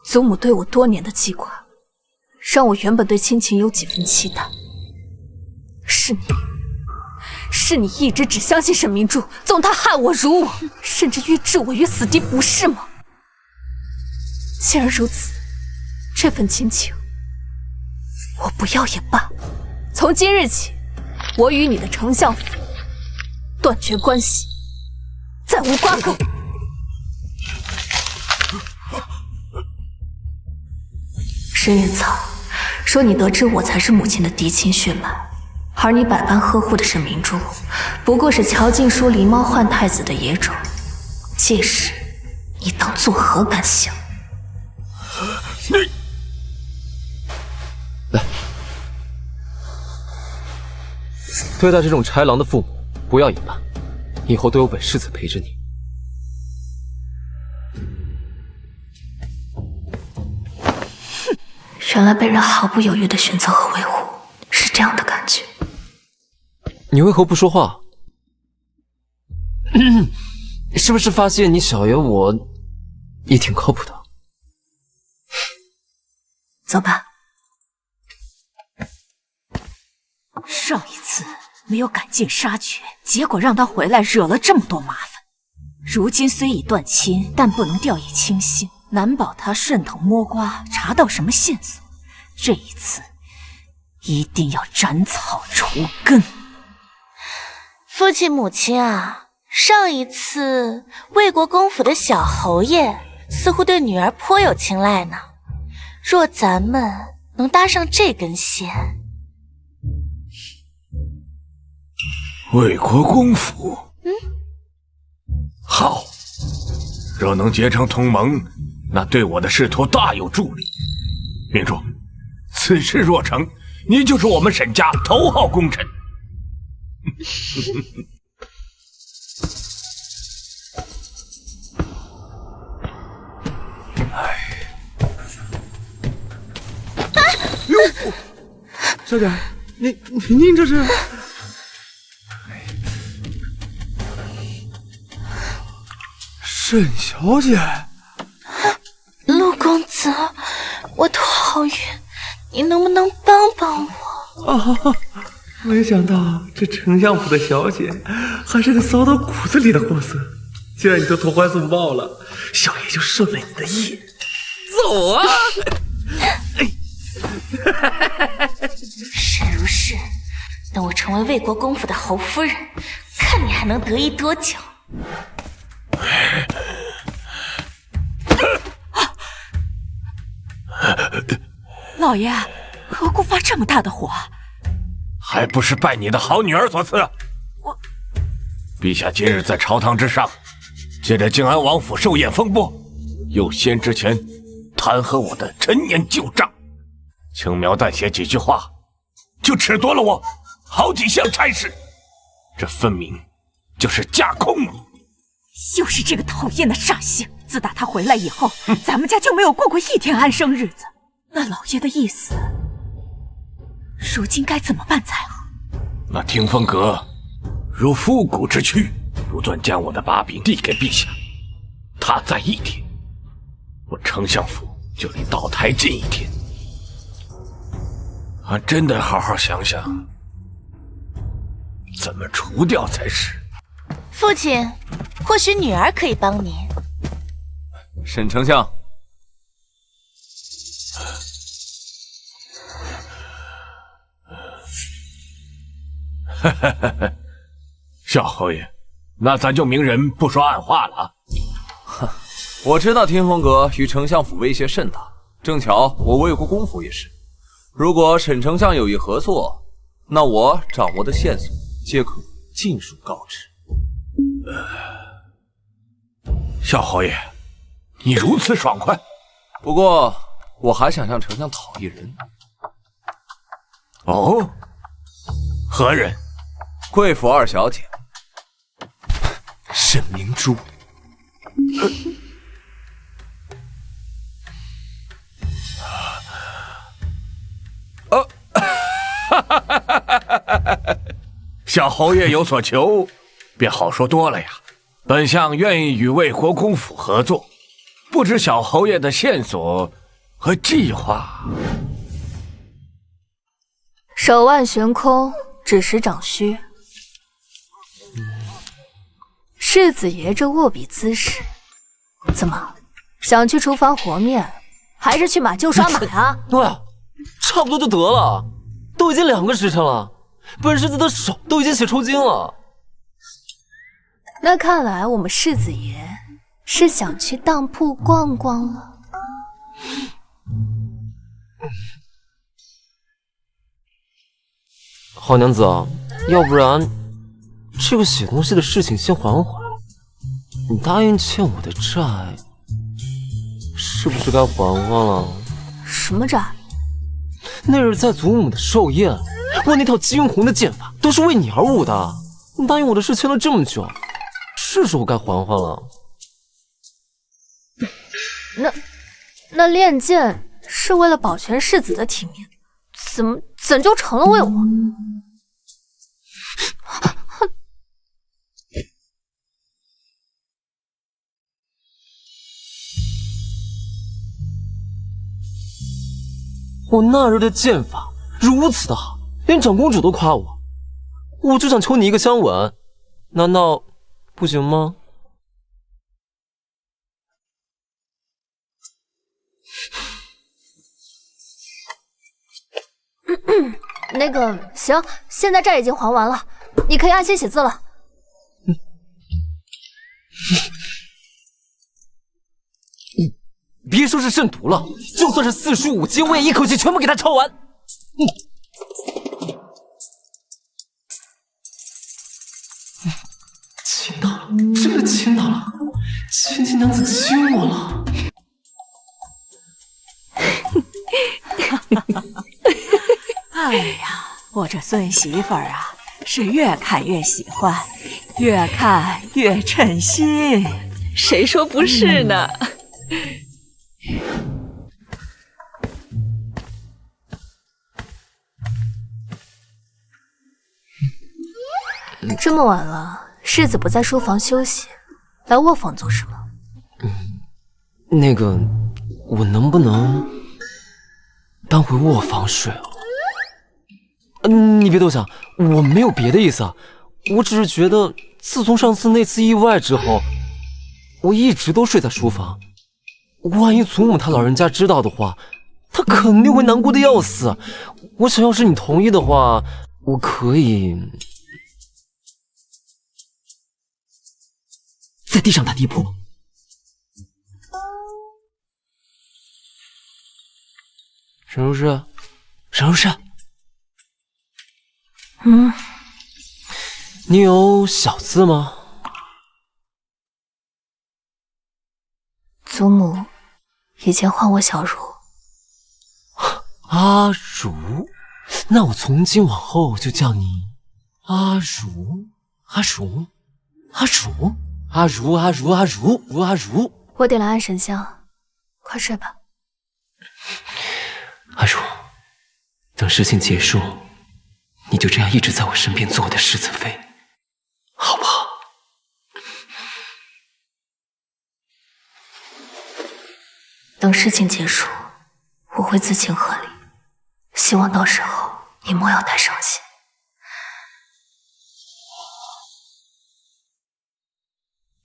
祖母对我多年的记挂，让我原本对亲情有几分期待。是你一直只相信沈明珠，纵他害我辱我，甚至欲置我于死地，不是吗？既然如此，这份亲情我不要也罢。从今日起，我与你的丞相府断绝关系，再无瓜葛。沈远草说，你得知我才是母亲的嫡亲血脉，而你百般呵护的沈明珠，不过是乔静书狸猫换太子的野种。届时，你当作何感想？来，对待这种豺狼的父母，不要也罢，以后都有本世子陪着你。原来被人毫不犹豫的选择和维护，是这样的感觉。你为何不说话？是不是发现你小爷我也挺靠谱的？走吧。上一次没有赶尽杀绝，结果让他回来惹了这么多麻烦。如今虽已断亲，但不能掉以轻心，难保他顺藤摸瓜查到什么线索。这一次一定要斩草除根。父亲母亲啊，上一次魏国公府的小侯爷似乎对女儿颇有青睐呢。若咱们能搭上这根线，魏国公府，好，若能结成同盟，那对我的仕途大有助力。明珠，此事若成，你就是我们沈家头号功臣。哟，小姐，您这是？沈小姐。公子，我头好晕，你能不能帮帮我？啊！没想到这丞相府的小姐还是个骚到骨子里的货色。既然你都投怀送抱了，小爷就顺了你的意。走啊！是如是，等我成为魏国公府的侯夫人，看你还能得意多久。老爷，何故发这么大的火？还不是拜你的好女儿所赐。陛下今日在朝堂之上，借着靖安王府寿宴风波，又先之前弹劾我的陈年旧账，轻描淡写几句话，就褫夺了我好几项差事，这分明就是架空你。又是这个讨厌的煞星！自打他回来以后，咱们家就没有过过一天安生日子。那老爷的意思，如今该怎么办才好？那听风阁如复古之躯，不断将我的把柄递给陛下，他在一天，我丞相府就离倒台近一天。俺真得好好想想，怎么除掉才是。父亲，或许女儿可以帮您。沈丞相，小侯爷，那咱就明人不说暗话了啊。哼，我知道天风阁与丞相府威胁甚大，正巧我魏国公府也是。如果沈丞相有意合作，那我掌握的线索皆可尽数告知。小侯爷，你如此爽快。不过我还想向丞相讨一人。哦，何人？贵府二小姐沈明珠。小侯爷有所求，便好说多了呀。本相愿意与魏国公府合作，不知小侯爷的线索和计划。手腕悬空，只识长须。世子爷这握笔姿势，怎么想去厨房和面，还是去马厩刷马呀？对，差不多就得了，都已经2个时辰了，本世子的手都已经血抽筋了。那看来我们世子爷是想去当铺逛逛了。好娘子，要不然这个写东西的事情先缓缓。你答应欠我的债，是不是该还了？什么债？那日在祖母的寿宴，我那套惊鸿的剑法都是为你而舞的。你答应我的事签了这么久，是时候该还了。那练剑是为了保全世子的体面，怎就成了为我？我那日的剑法如此的好，连长公主都夸我，我就想求你一个香吻，难道不行吗？那个行，现在债已经还完了，你可以安心写字了。别说是慎读了，就算是4书5经，我也一口气全部给他抄完。亲到了，真的亲到了，千金娘子亲我了。哎呀，我这孙媳妇儿啊，是越看越喜欢，越看越称心。谁说不是呢？这么晚了，世子不在书房休息，来卧房做什么？那个，我能不能搬回卧房睡啊？你别多想，我没有别的意思啊，我只是觉得自从上次那次意外之后，我一直都睡在书房。万一祖母她老人家知道的话，她肯定会难过的要死。我想要是你同意的话，我可以在地上打地铺。沈如是，沈如是，你有小字吗？祖母以前唤我小茹。阿如，那我从今往后就叫你阿如，阿如，阿如，阿如，阿如，阿如，阿如。我点了安神香，快睡吧。阿如，等事情结束，你就这样一直在我身边做我的世子妃，好不好？等事情结束，我会自请贺礼，希望到时候你莫要太伤心。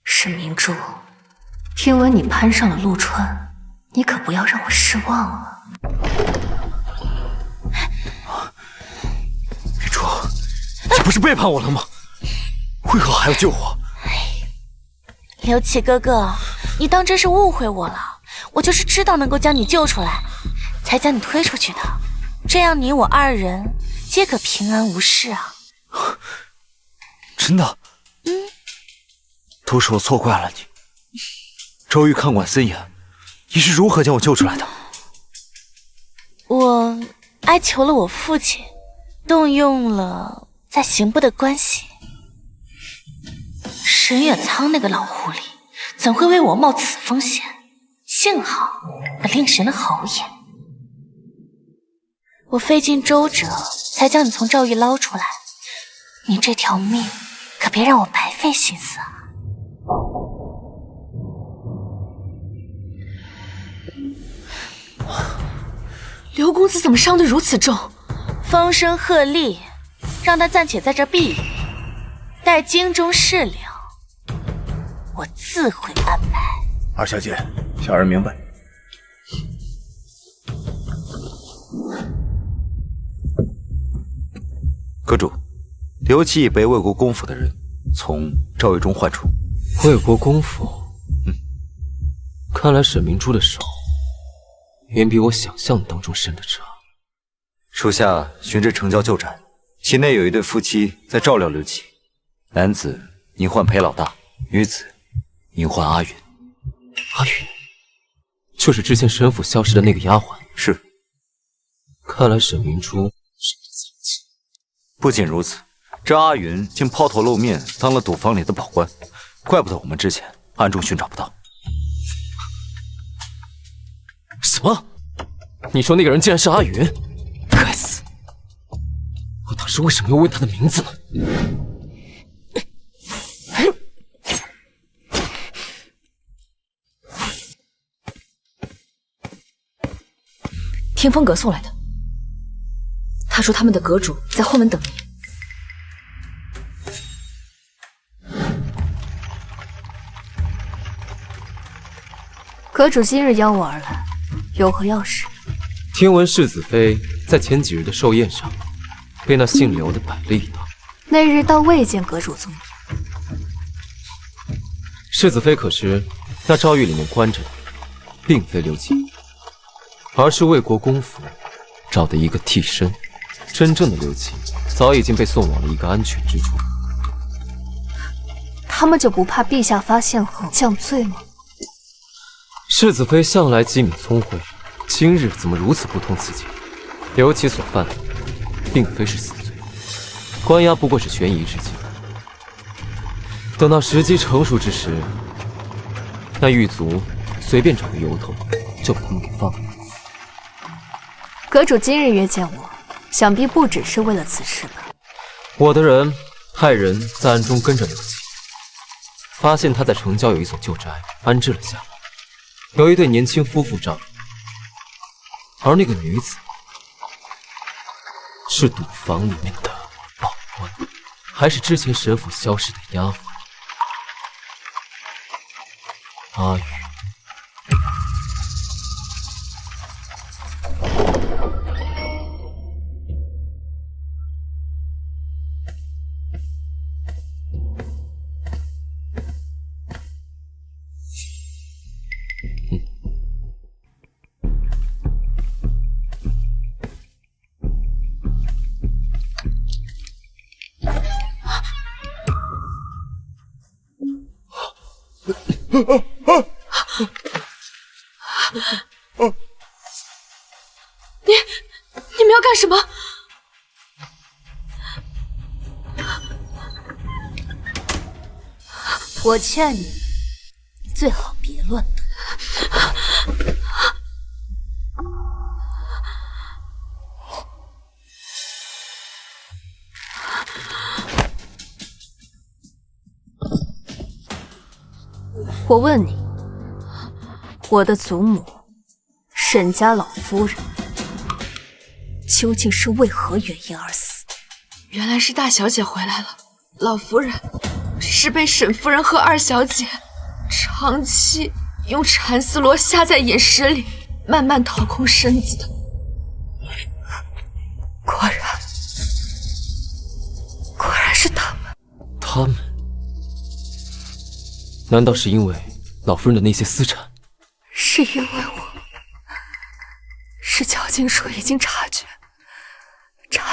沈明珠，听闻你攀上了陆川，你可不要让我失望啊！明珠，你不是背叛我了吗？为何还要救我？刘启哥哥，你当真是误会我了。我就是知道能够将你救出来，才将你推出去的，这样你我二人皆可平安无事啊。真的？都是我错怪了你。周瑜看管森严，你是如何将我救出来的？我哀求了我父亲，动用了在刑部的关系。沈远苍那个老狐狸，怎会为我冒此风险？幸好我另寻了侯爷，我费尽周折才将你从赵狱捞出来，你这条命可别让我白费心思啊！刘公子怎么伤得如此重？风声鹤唳，让他暂且在这避一避，待京中事了，我自会安排。二小姐，小人明白。阁主，刘琦已被魏国公府的人从赵狱中唤出。魏国公府，看来沈明珠的手远比我想象当中深得着。属下寻至城郊旧宅，其内有一对夫妻在照料刘琦，男子名唤裴老大，女子名唤阿云。阿云，就是之前沈府消失的那个丫鬟。是。看来沈明珠是个藏器。不仅如此，这阿云竟抛头露面当了赌坊里的保官，怪不得我们之前暗中寻找不到。什么？你说那个人竟然是阿云？该死！我当时为什么要问他的名字呢？天风阁送来的，他说他们的阁主在后门等你。阁主今日邀我而来，有何要事？听闻世子妃在前几日的寿宴上被那姓刘的摆了一道，那日倒未见阁主踪影。世子妃可知那诏狱里面关着的并非刘琦，而是魏国公府找的一个替身。真正的刘琦早已经被送往了一个安全之处。他们就不怕陛下发现后降罪吗？世子妃向来机敏聪慧，今日怎么如此不通此节？刘琦所犯的并非是死罪，关押不过是权宜之计。等到时机成熟之时，那狱卒随便找个由头就把他们给放了。阁主今日约见我，想必不只是为了此事吧？我的人派人在暗中跟着刘琦，发现他在城郊有一所旧宅安置了下来。有一对年轻夫妇照应，而那个女子是赌坊里面的保官，还是之前沈府消失的丫鬟阿玉。你们要干什么？我劝你最好别乱动。我问你，我的祖母沈家老夫人究竟是为何原因而死？原来是大小姐回来了，老夫人是被沈夫人和二小姐长期用蚕丝罗下在饮食里，慢慢掏空身子的。果然是他们。他们？难道是因为老夫人的那些私产？是因为是乔金叔已经察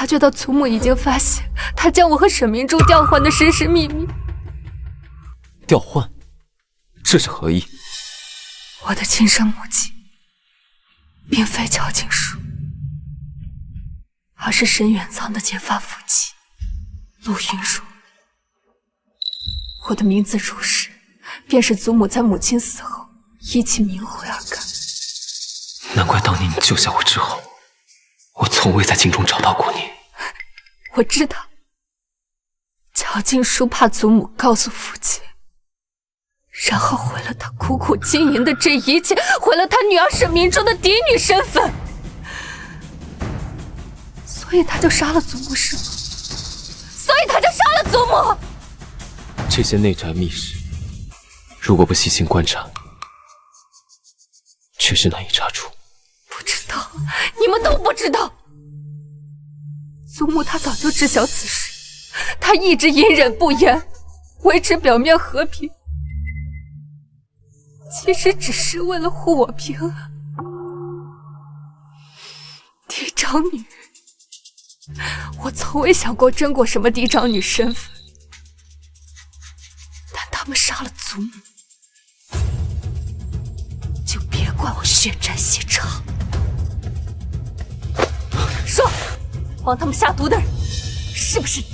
觉到祖母已经发现他将我和沈明珠调换的身世秘密。调换？这是何意？我的亲生母亲并非乔金叔，而是沈远藏的结发夫妻陆云如。我的名字如是，便是祖母在母亲死后依其名讳而改。难怪当年你救下我之后，我从未在京中找到过你。我知道，乔金叔怕祖母告诉父亲，然后毁了他苦苦经营的这一切，毁了他女儿沈明珠的嫡女身份，所以他就杀了祖母，是吗？所以他就杀了祖母。这些内宅密室，如果不细心观察，确实难以查出。不知道，你们都不知道。祖母她早就知晓此事，她一直隐忍不言，维持表面和平，其实只是为了护我平安。嫡长女，我从未想过争过什么嫡长女身份，但他们杀了祖母，就别怪我血债血偿。说，帮他们下毒的人是不是你？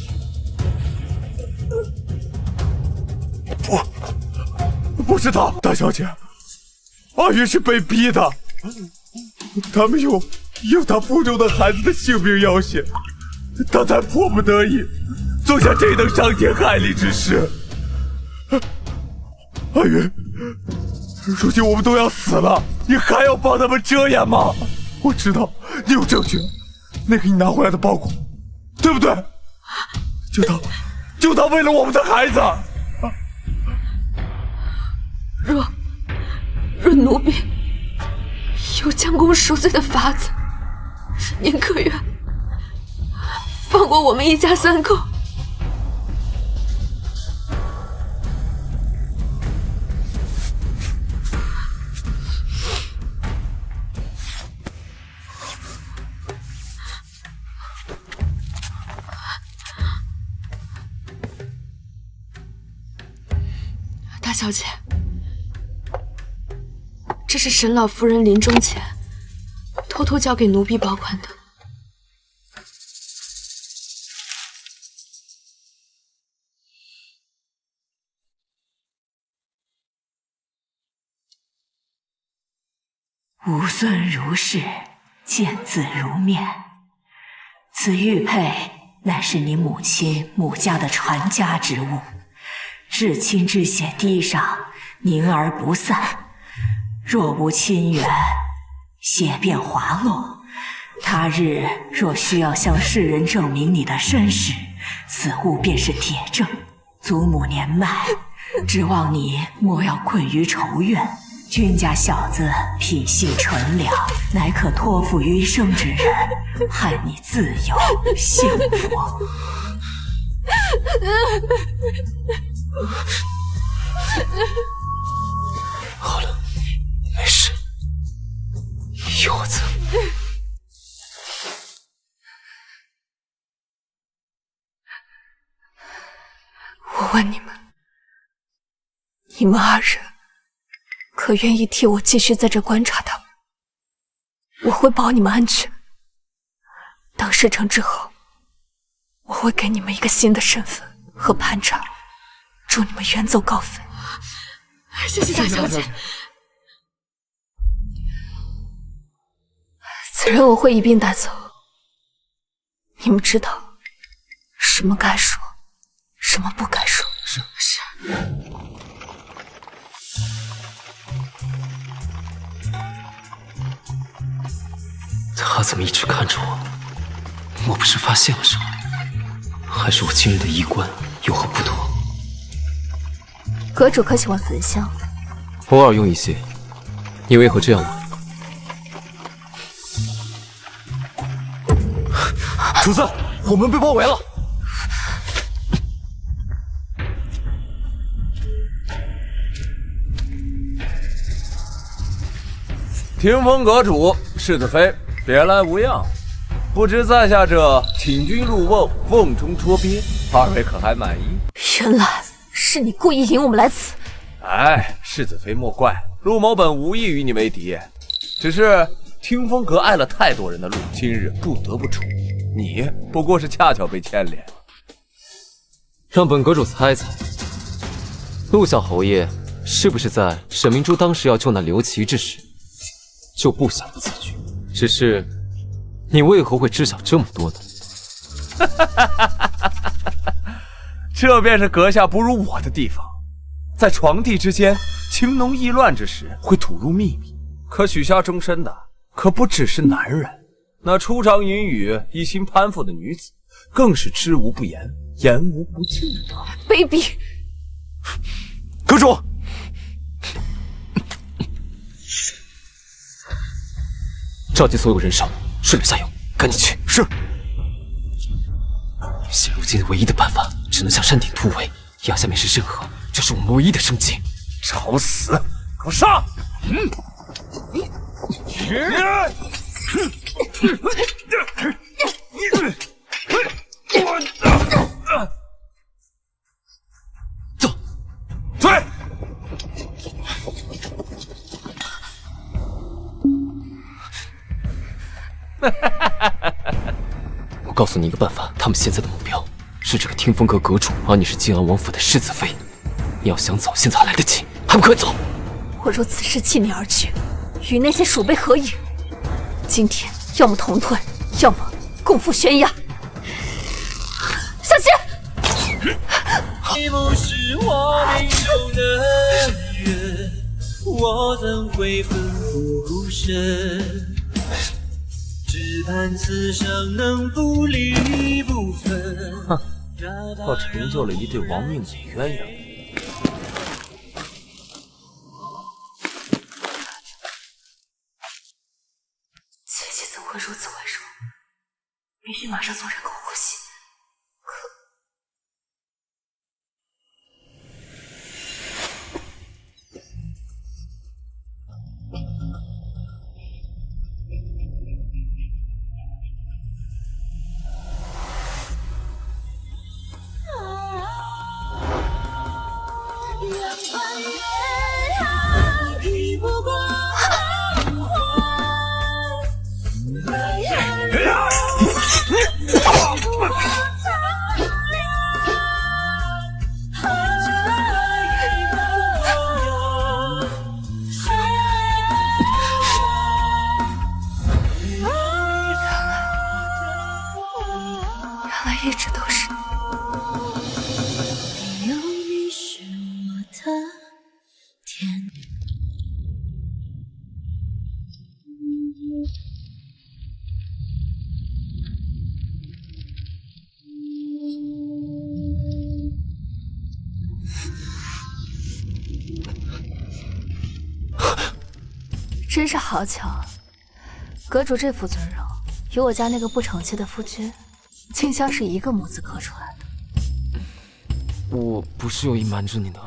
不是他，大小姐，阿云是被逼的，他们用他腹中的孩子的性命要挟，他才迫不得已做下这等伤天害理之事。阿云，如今我们都要死了，你还要帮他们遮掩吗？我知道你有证据，那个你拿回来的包裹，对不对？就当为了我们的孩子。若奴婢有将功赎罪的法子，您可愿放过我们一家三口？大小姐，这是沈老夫人临终前偷偷交给奴婢保管的。吾孙如是，见字如面。此玉佩乃是你母亲母家的传家之物，至亲之血滴上，凝而不散。若无亲缘，血便滑落。他日若需要向世人证明你的身世，此物便是铁证。祖母年迈，指望你莫要困于仇怨。君家小子品性纯良，乃可托付余生之人，盼你自由幸福。好了，没事，有我在。我问你们，你们二人可愿意替我继续在这观察他们？我会保你们安全。等事成之后，我会给你们一个新的身份和盘缠，祝你们远走高飞。谢谢大小姐。此人我会一并带走。你们知道什么该说，什么不该说。是。他怎么一直看着我？莫不是发现了什么？还是我今日的衣冠有何不妥？阁主可喜欢焚香？偶尔用一些。你为何这样问？主子，我们被包围了。听风阁主，世子妃别来无恙。不知在下这请君入瓮，瓮中捉鳖，二位可还满意？原来是你故意引我们来此。哎，世子妃莫怪，陆某本无意与你为敌，只是听风阁碍了太多人的路，今日不得不出。你不过是恰巧被牵连。让本阁主猜猜，陆小侯爷是不是在沈明珠当时要救那刘琦之时，就不想此举？只是你为何会知晓这么多呢？这便是阁下不如我的地方，在床帝之间情浓意乱之时会吐露秘密，可许下终身的可不只是男人，那出场隐语一心攀附的女子更是知无不言，言无不尽的。卑鄙！阁主，召集所有人手，顺流下游，赶紧去。是。现如今唯一的办法，只能向山顶突围，压下面是任何，这是我们唯一的生机。找死！给我上！走，追！我告诉你一个办法，他们现在的目标是这个听风阁阁主，而你是晋安王府的世子妃。你要想走，现在还来得及，还不快走！我若此时弃你而去，与那些鼠辈何影？今天要么同退，要么共赴悬崖。小心！你不是我命中的人，我怎会奋不顾身？只盼此生能不离不分。哼，倒成就了一对亡命魑鸳鸯。姐姐怎会如此坏说？必须马上送人工呼吸。真是好巧，阁主这副尊容，与我家那个不成器的夫君，竟像是一个模子刻出来的。我不是有意瞒着你的。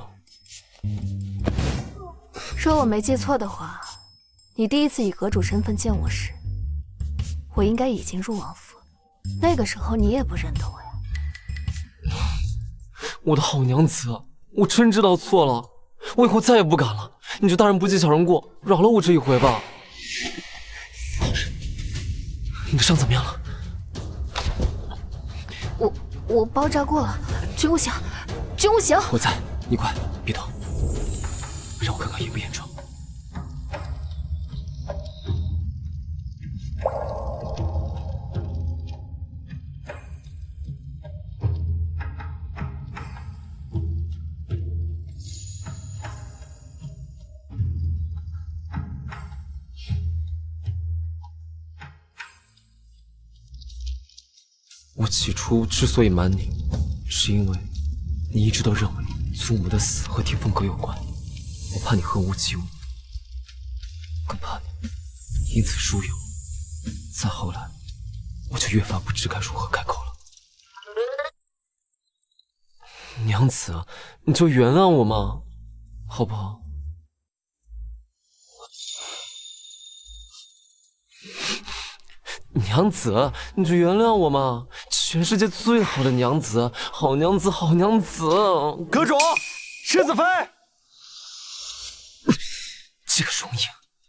若我没记错的话，你第一次以阁主身份见我时，我应该已经入王府，那个时候你也不认得我呀。我的好娘子，我真知道错了，我以后再也不敢了。你就大人不计小人过，饶了我这一回吧。你的伤怎么样了？我包扎过了，君无响，君无响。我在，你快别动，让我看看严不严重。我起初之所以瞒你，是因为你一直都认为祖母的死和天风阁有关，我怕你恨无及无，更怕你因此疏远我。再后来，我就越发不知该如何开口了。娘子，你就原谅我嘛，好不好？娘子，你就原谅我嘛！全世界最好的娘子，好娘子，好娘子！阁主，世子妃，这个容颜，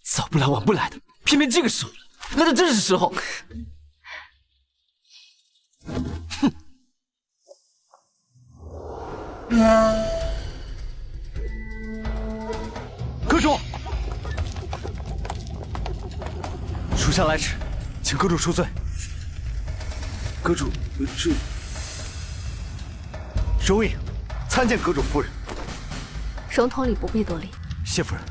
早不来晚不来的，偏偏这个时候来的正是时候。哼！阁主，属下来迟。请阁主恕罪。阁主，这容影参见阁主夫人。荣统理不必多礼。谢夫人。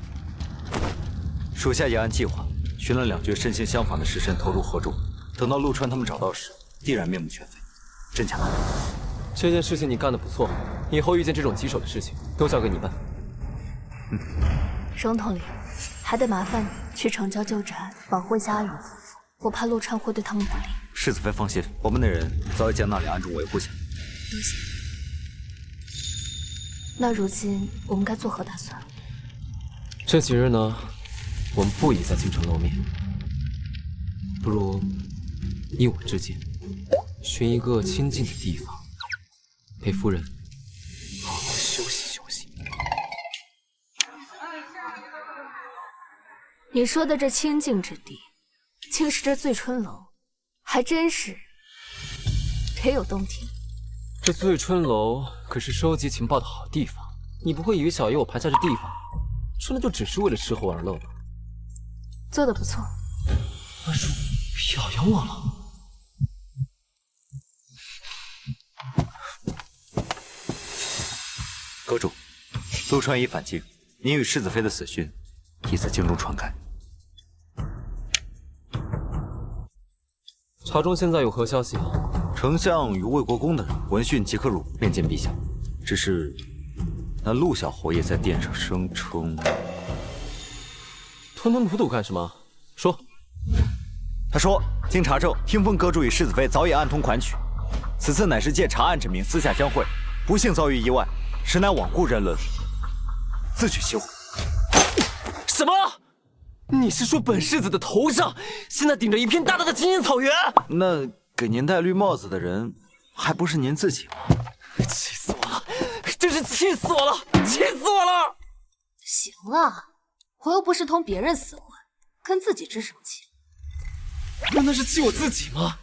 属下也按计划寻了2具身形相仿的尸身投入河中，等到陆川他们找到时，必然面目全非。真假？这件事情你干得不错，以后遇见这种棘手的事情都交给你办。荣统理，还得麻烦你去城郊旧宅保护一下阿允夫妇。我怕陆川会对他们不利。世子妃放心，我们的人早已将那里暗中维护起来。多谢。那如今我们该作何打算？这几日呢，我们不宜在京城露面，不如依我之见，寻一个清静的地方，陪夫人好好休息休息。你说的这清静之地，竟是这醉春楼，还真是别有洞庭。这醉春楼可是收集情报的好地方，你不会以为小爷我盘下这地方，真的就只是为了吃喝玩乐吧？做得不错。阿叔表扬我了。阁主，陆川已返京，您与世子妃的死讯已在京中传开。朝中现在有何消息？丞相与魏国公的人闻讯即刻入府面见陛下，只是那陆小侯爷在殿上声称，吞吞吐吐干什么？说。他说，经查证，听风阁主与世子妃早已暗通款曲，此次乃是借查案之名私下相会，不幸遭遇意外，实乃罔顾人伦，自取其辱。什么？你是说本世子的头上现在顶着一片大大的青青草原？那给您戴绿帽子的人，还不是您自己吗？气死我了！真是气死我了！气死我了！行了，我又不是同别人厮混，跟自己置什么气？我那是气我自己吗？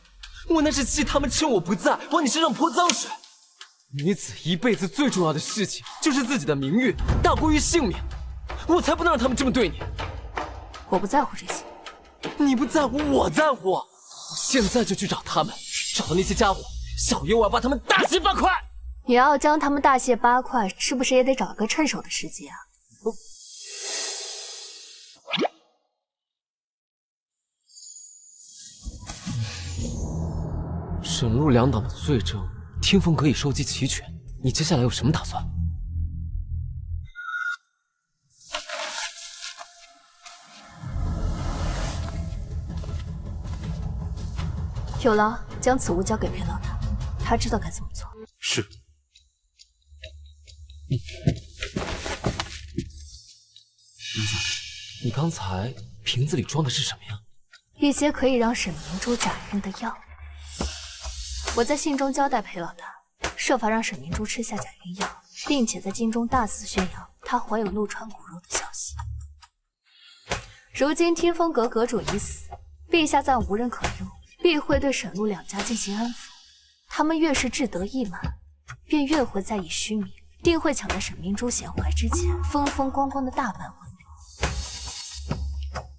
我那是气他们趁我不在往你身上泼脏水。女子一辈子最重要的事情就是自己的名誉大过于性命，我才不能让他们这么对你。我不在乎这些。你不在乎，我在乎。我现在就去找他们，找到那些家伙，小爷我要把他们大卸8块。你要将他们大卸8块，是不是也得找个趁手的时机啊？沈陆2党的罪证，听风阁已收集齐全，你接下来有什么打算？有劳，将此物交给裴老大，他知道该怎么做。是。林子，你刚才瓶子里装的是什么呀？一些可以让沈明珠假孕的药。我在信中交代裴老大，设法让沈明珠吃下假孕药，并且在京中大肆宣扬她怀有陆川骨肉的消息。如今听风阁阁主已死，陛下暂无人可用，必会对沈陆两家进行安抚。他们越是志得意满，便越会在意虚名，定会抢在沈明珠显怀之前，风风光光的大办婚礼。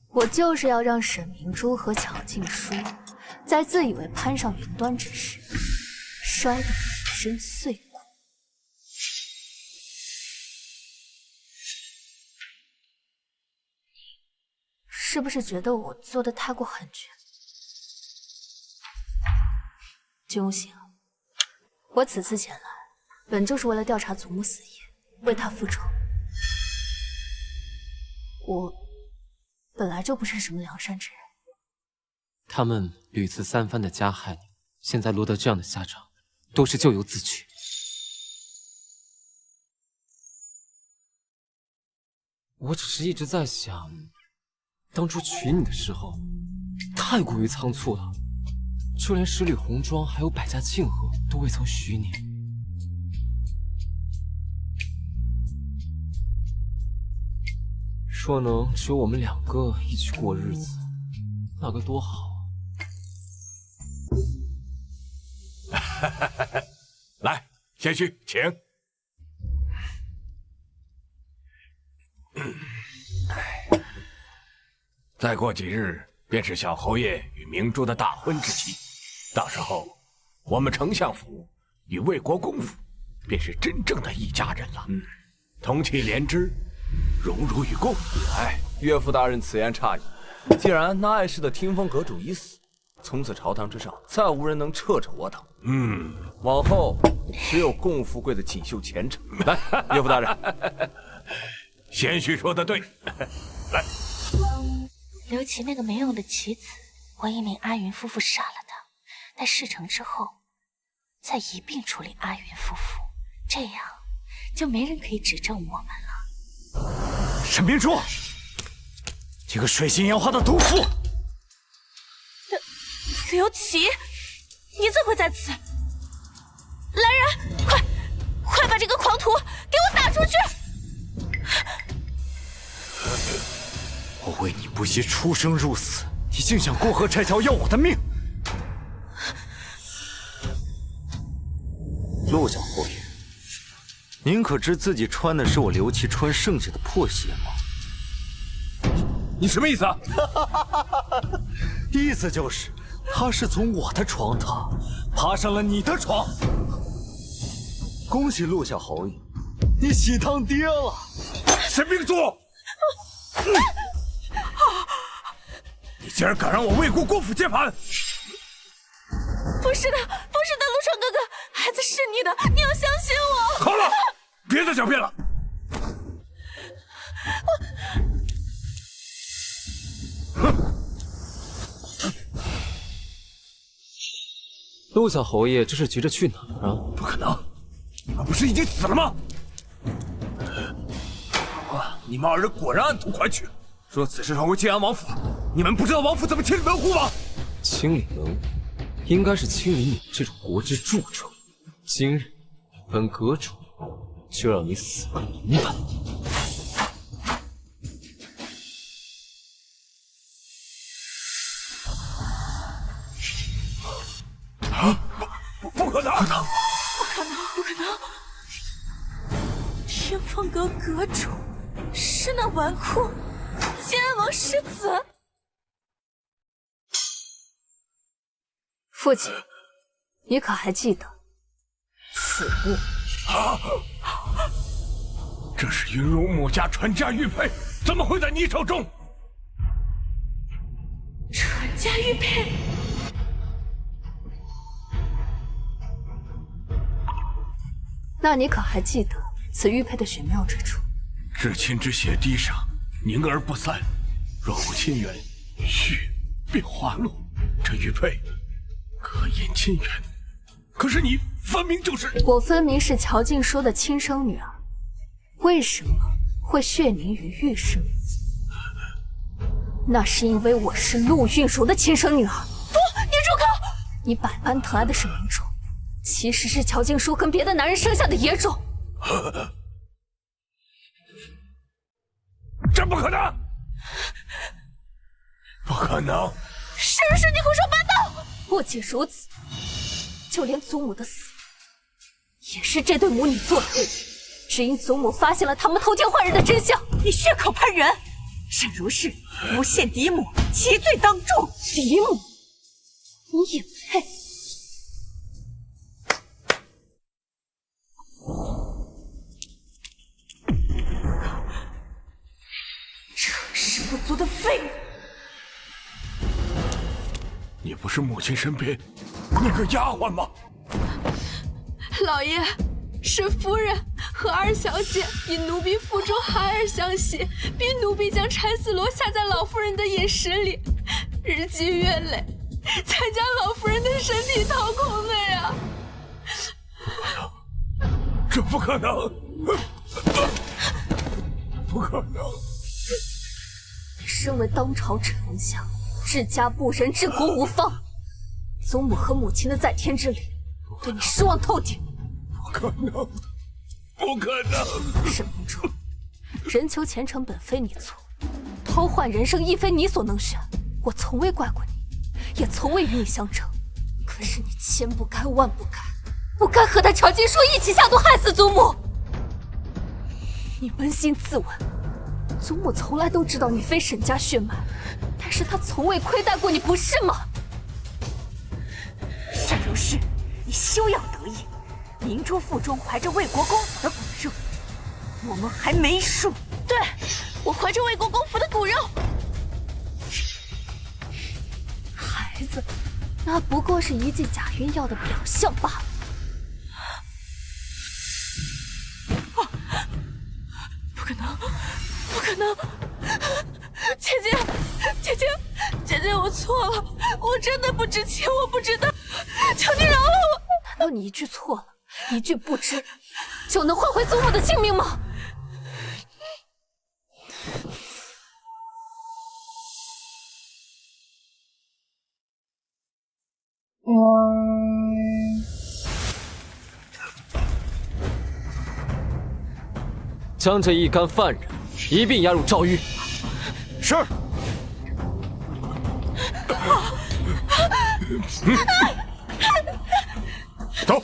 我就是要让沈明珠和巧静书在自以为攀上云端之时，摔得粉身碎骨。是不是觉得我做的太过狠绝？君无心，我此次前来，本就是为了调查祖母死因，为她复仇。我本来就不是什么良善之人。他们屡次三番的加害你，现在落得这样的下场，都是咎由自取。我只是一直在想，当初娶你的时候，太过于仓促了，就连十里红妆还有百家庆贺都未曾许你。若能只有我们两个一起过日子，那该多好啊！来，贤婿，请。再过几日便是小侯爷与明珠的大婚之期，到时候我们丞相府与魏国公府便是真正的一家人了。同气连枝，荣辱与共。哎，岳父大人此言差矣。既然那碍事的听风阁主已死，从此朝堂之上再无人能掣着我等。往后只有共富贵的锦绣前程。来，岳父大人，贤婿说得对。来，刘琦那个没用的棋子，我已命阿云夫妇杀了他。待事成之后，再一并处理阿云夫妇，这样就没人可以指证我们了。沈明珠，这个水性杨花的毒妇！刘琦，你怎会在此？来人，快把这个狂徒给我打出去！我为你不惜出生入死，你竟想过河拆桥要我的命！陆小侯爷，您可知自己穿的是我刘琦川剩下的破鞋吗？你什么意思啊？意思就是他是从我的床榻爬上了你的床。恭喜陆小侯爷，你喜当爹了！沈明珠，你竟然敢让我魏国公府接盘！不是的，不是的，陆川哥哥，孩子是你的，你要相信我。好了，别再狡辩了。陆小侯爷这是急着去哪儿啊？不可能，你们不是已经死了吗？你们二人果然暗图款曲。若此事传回晋安王府，你们不知道王府怎么清理门户吗？清理门户，应该是清理你这种国之蛀虫。今日本阁主就让你死个明白。不可能！不可能！天风阁阁主是那纨绔晋安王世子。父亲，你可还记得此物？这是云容母家传家玉佩，怎么会在你手中？传家玉佩。那你可还记得此玉佩的玄妙之处？至亲之血滴上，凝而不散；若无亲缘，血便滑落。这玉佩和尹清源，可是你分明就是……我分明是乔静说的亲生女儿，为什么会血凝于玉身？那是因为我是陆韵如的亲生女儿。不，你住口！你百般疼爱的沈明珠，其实是乔静书跟别的男人生下的野种。这不可能！不可能！是不是你胡说八道？不仅如此，就连祖母的死，也是这对母女做的。只因祖母发现了他们偷天换日的真相。你血口喷人！沈如是诬陷嫡母，其罪当诛。嫡母，你也配？成事不足的废物！你不是母亲身边那个丫鬟吗？老爷，是夫人和二小姐以奴婢腹中孩儿相惜，逼奴婢将柴丝螺下在老夫人的饮食里，日积月累，才将老夫人的身体掏空的呀！这不可能！不可能！你身为当朝丞相，治家不仁，治国无方，祖母和母亲的在天之灵，对你失望透顶。不可能！不可能！沈明珠，人求前程本非你错，偷换人生亦非你所能选。我从未怪过你，也从未与你相争。可是你千不该万不该，不该和他乔金书一起下毒害死祖母。你扪心自问，祖母从来都知道你非沈家血脉，但是她从未亏待过你，不是吗？沈如是，你休要得意。明珠腹中怀着魏国公府的骨肉，我们还没输。对，我怀着魏国公府的骨肉。孩子，那不过是一剂假晕药的表象罢了。不可能，不可能！姐姐，我错了，我真的不知情，我不知道，求你饶了我！难道你一句错了，一句不知，就能换回祖母的性命吗？将这一干犯人一并押入诏狱。是。走。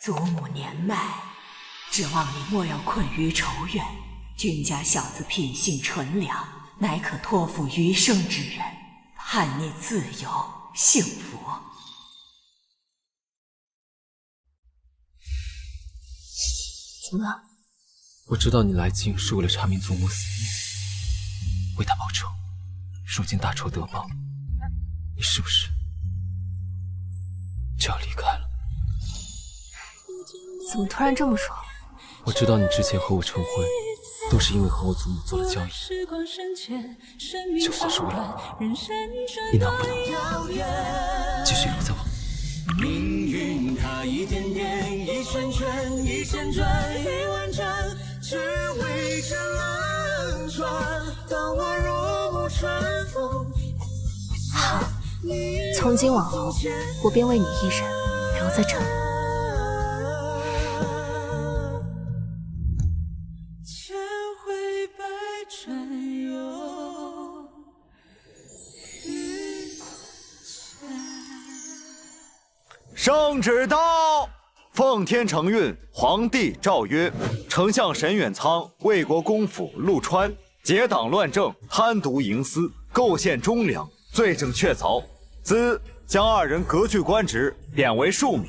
祖母年迈，指望你莫要困于仇怨。君家小子品性纯良，乃可托付余生之人，盼你自由幸福。怎么了？我知道你来京是为了查明祖母死因，为他报仇。如今大仇得报，你是不是就要离开了？怎么突然这么说？我知道你之前和我成婚，都是因为和我祖母做了交易。就算是为了我，你能不能继续留在我？命运它一点点，一圈圈，一旋转，一婉转，只为这轮转。当我入目春风，好，从今往后，我便为你一人留在这里。千回百转又遇见。圣旨到！奉天承运，皇帝诏曰：丞相沈远仓、魏国公府陆川结党乱政，贪渎营私，构陷忠良，罪证确凿，兹将二人革去官职，贬为庶民，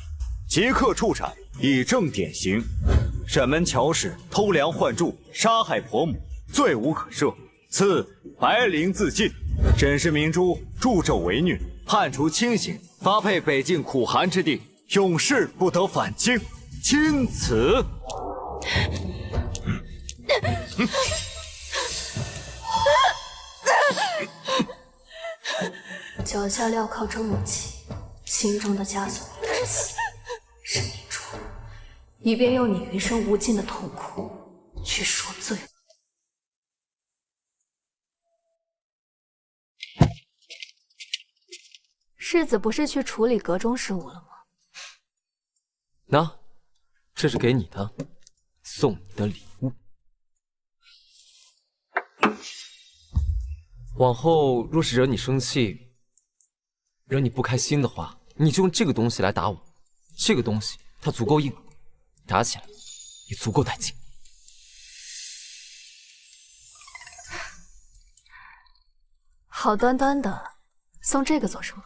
即刻处斩，以正典刑。沈门乔氏偷梁换柱，杀害婆母，罪无可赦，赐白绫自尽。沈氏明珠助纣为虐，判处轻刑，发配北境苦寒之地，永世不得返京。钦此。脚下镣铐着木器，心中的枷锁是死，是明珠，以便用你余生无尽的痛苦去赎罪。世子不是去处理阁中事务了吗？那，这是给你的，送你的礼物。往后若是惹你生气，惹你不开心的话，你就用这个东西来打我。这个东西它足够硬，打起来也足够带劲。好端端的送这个做什么？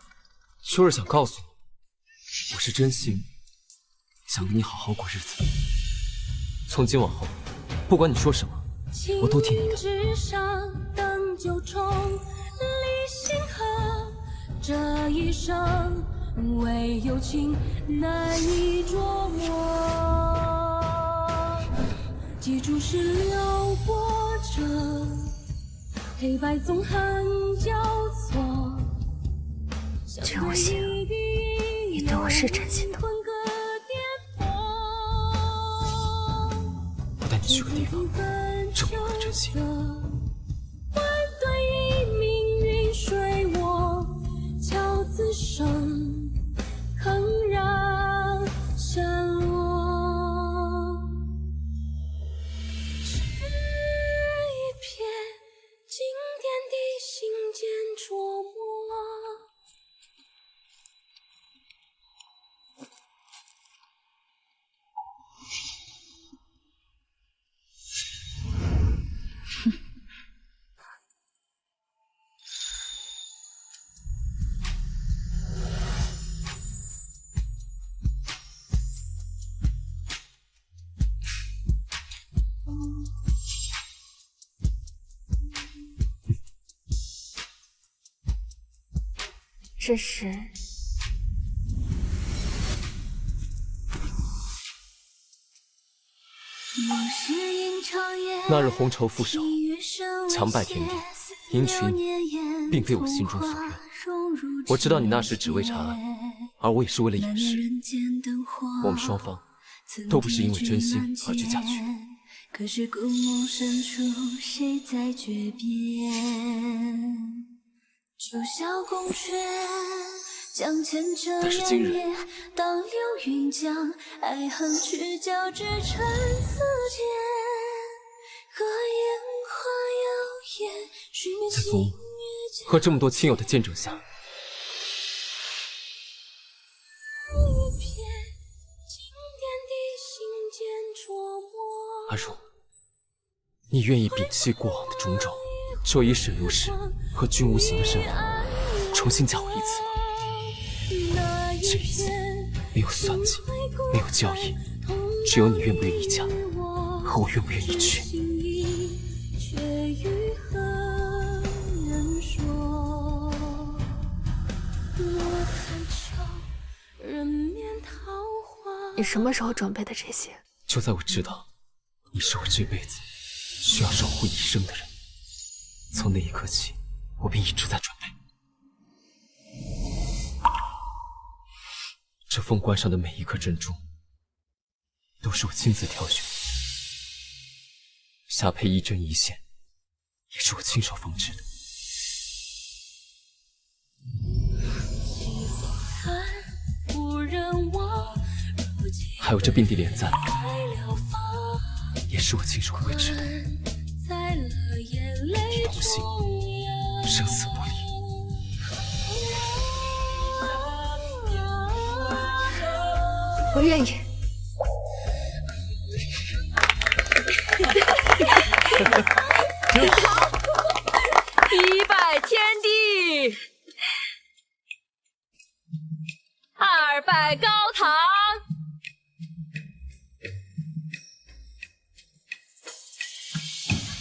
就是想告诉你，我是真心想跟你好好过日子。从今往后，不管你说什么，我都听你的。九重离心河，这一生唯有情难以捉摸。记住是流波折，黑白纵横交错。君无心，你对我是真心的。我带你去个地方，证明我的真心。水我桥自生，铿然山落。这一瞥，经典的心间琢磨。只是那日红绸覆手，强败天地，迎娶你，并非我心中所愿。我知道你那时只为查案，而我也是为了掩饰。我们双方都不是因为真心而去嫁娶。可是故梦深处，谁在诀别？九霄宫阙，将前这今日当流云将爱恨去交织成丝线，和烟花摇曳，寻觅在宗和这么多亲友的见证下，阿如，你愿意摒弃过往的种种，就以沈如是和君无形的身份重新嫁我一次吗？这一次没有算计，没有交易，只有你愿不愿意嫁，和我愿不愿意娶。你什么时候准备的这些？就在我知道你是我这辈子需要守护一生的人，从那一刻起，我便一直在准备。这凤冠上的每一颗珍珠，都是我亲自挑选，下配一针一线，也是我亲手缝制的。还有这并蒂莲簪，也是我亲手绘制的。一同心，生死不离。我愿意。一拜天地，二拜高堂。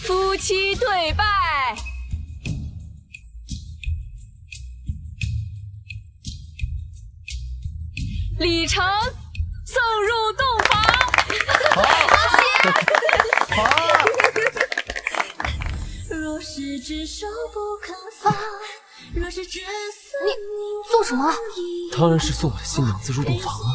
夫妻对拜，礼成送入洞房。若是只手不肯放，你做什么？当然是送我的新娘子入洞房啊！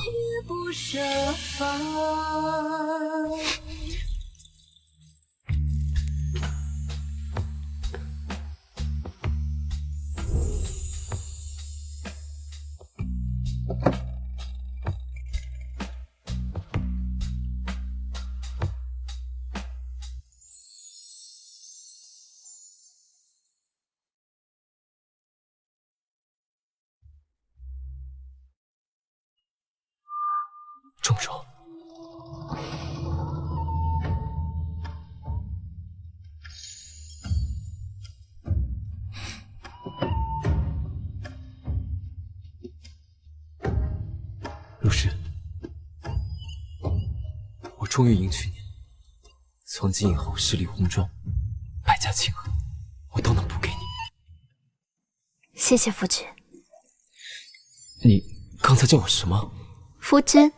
重手，如是，我终于迎娶你。从今以后，十里红妆，百家庆贺，我都能补给你。谢谢夫君。你刚才叫我什么？夫君。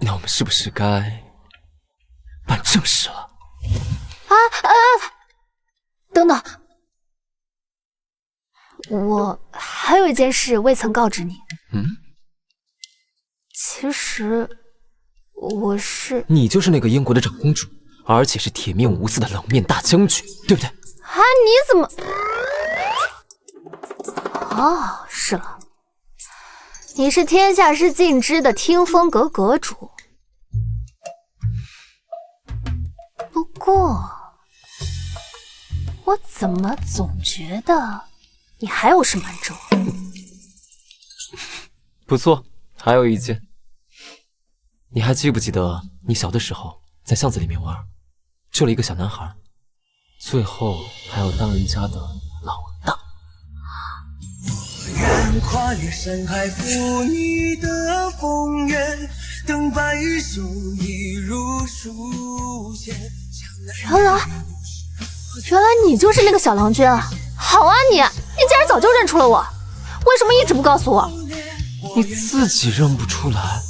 那我们是不是该办正事了？等等，我还有一件事未曾告知你。其实我是……你就是那个英国的长公主，而且是铁面无私的冷面大将军，对不对？啊，你怎么……哦，是了，你是天下事尽知的听风阁阁主。不过，我怎么总觉得你还有事瞒着我？不错，还有一件，你还记不记得你小的时候在巷子里面玩，救了一个小男孩，最后还要当人家的老大？愿跨越山海，赴你的风月，等白首一如书写。原来你就是那个小郎君啊！好啊你竟然早就认出了我，为什么一直不告诉我？你自己认不出来，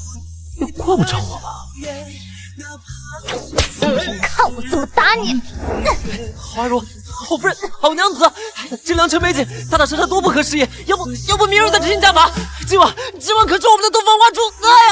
也怪不着我吧？看我怎么打你！花如，好夫人，好娘子，这良辰美景，打打杀杀多不合时宜，要不明日再执行家法。今晚可是我们的洞房花烛。哎呀！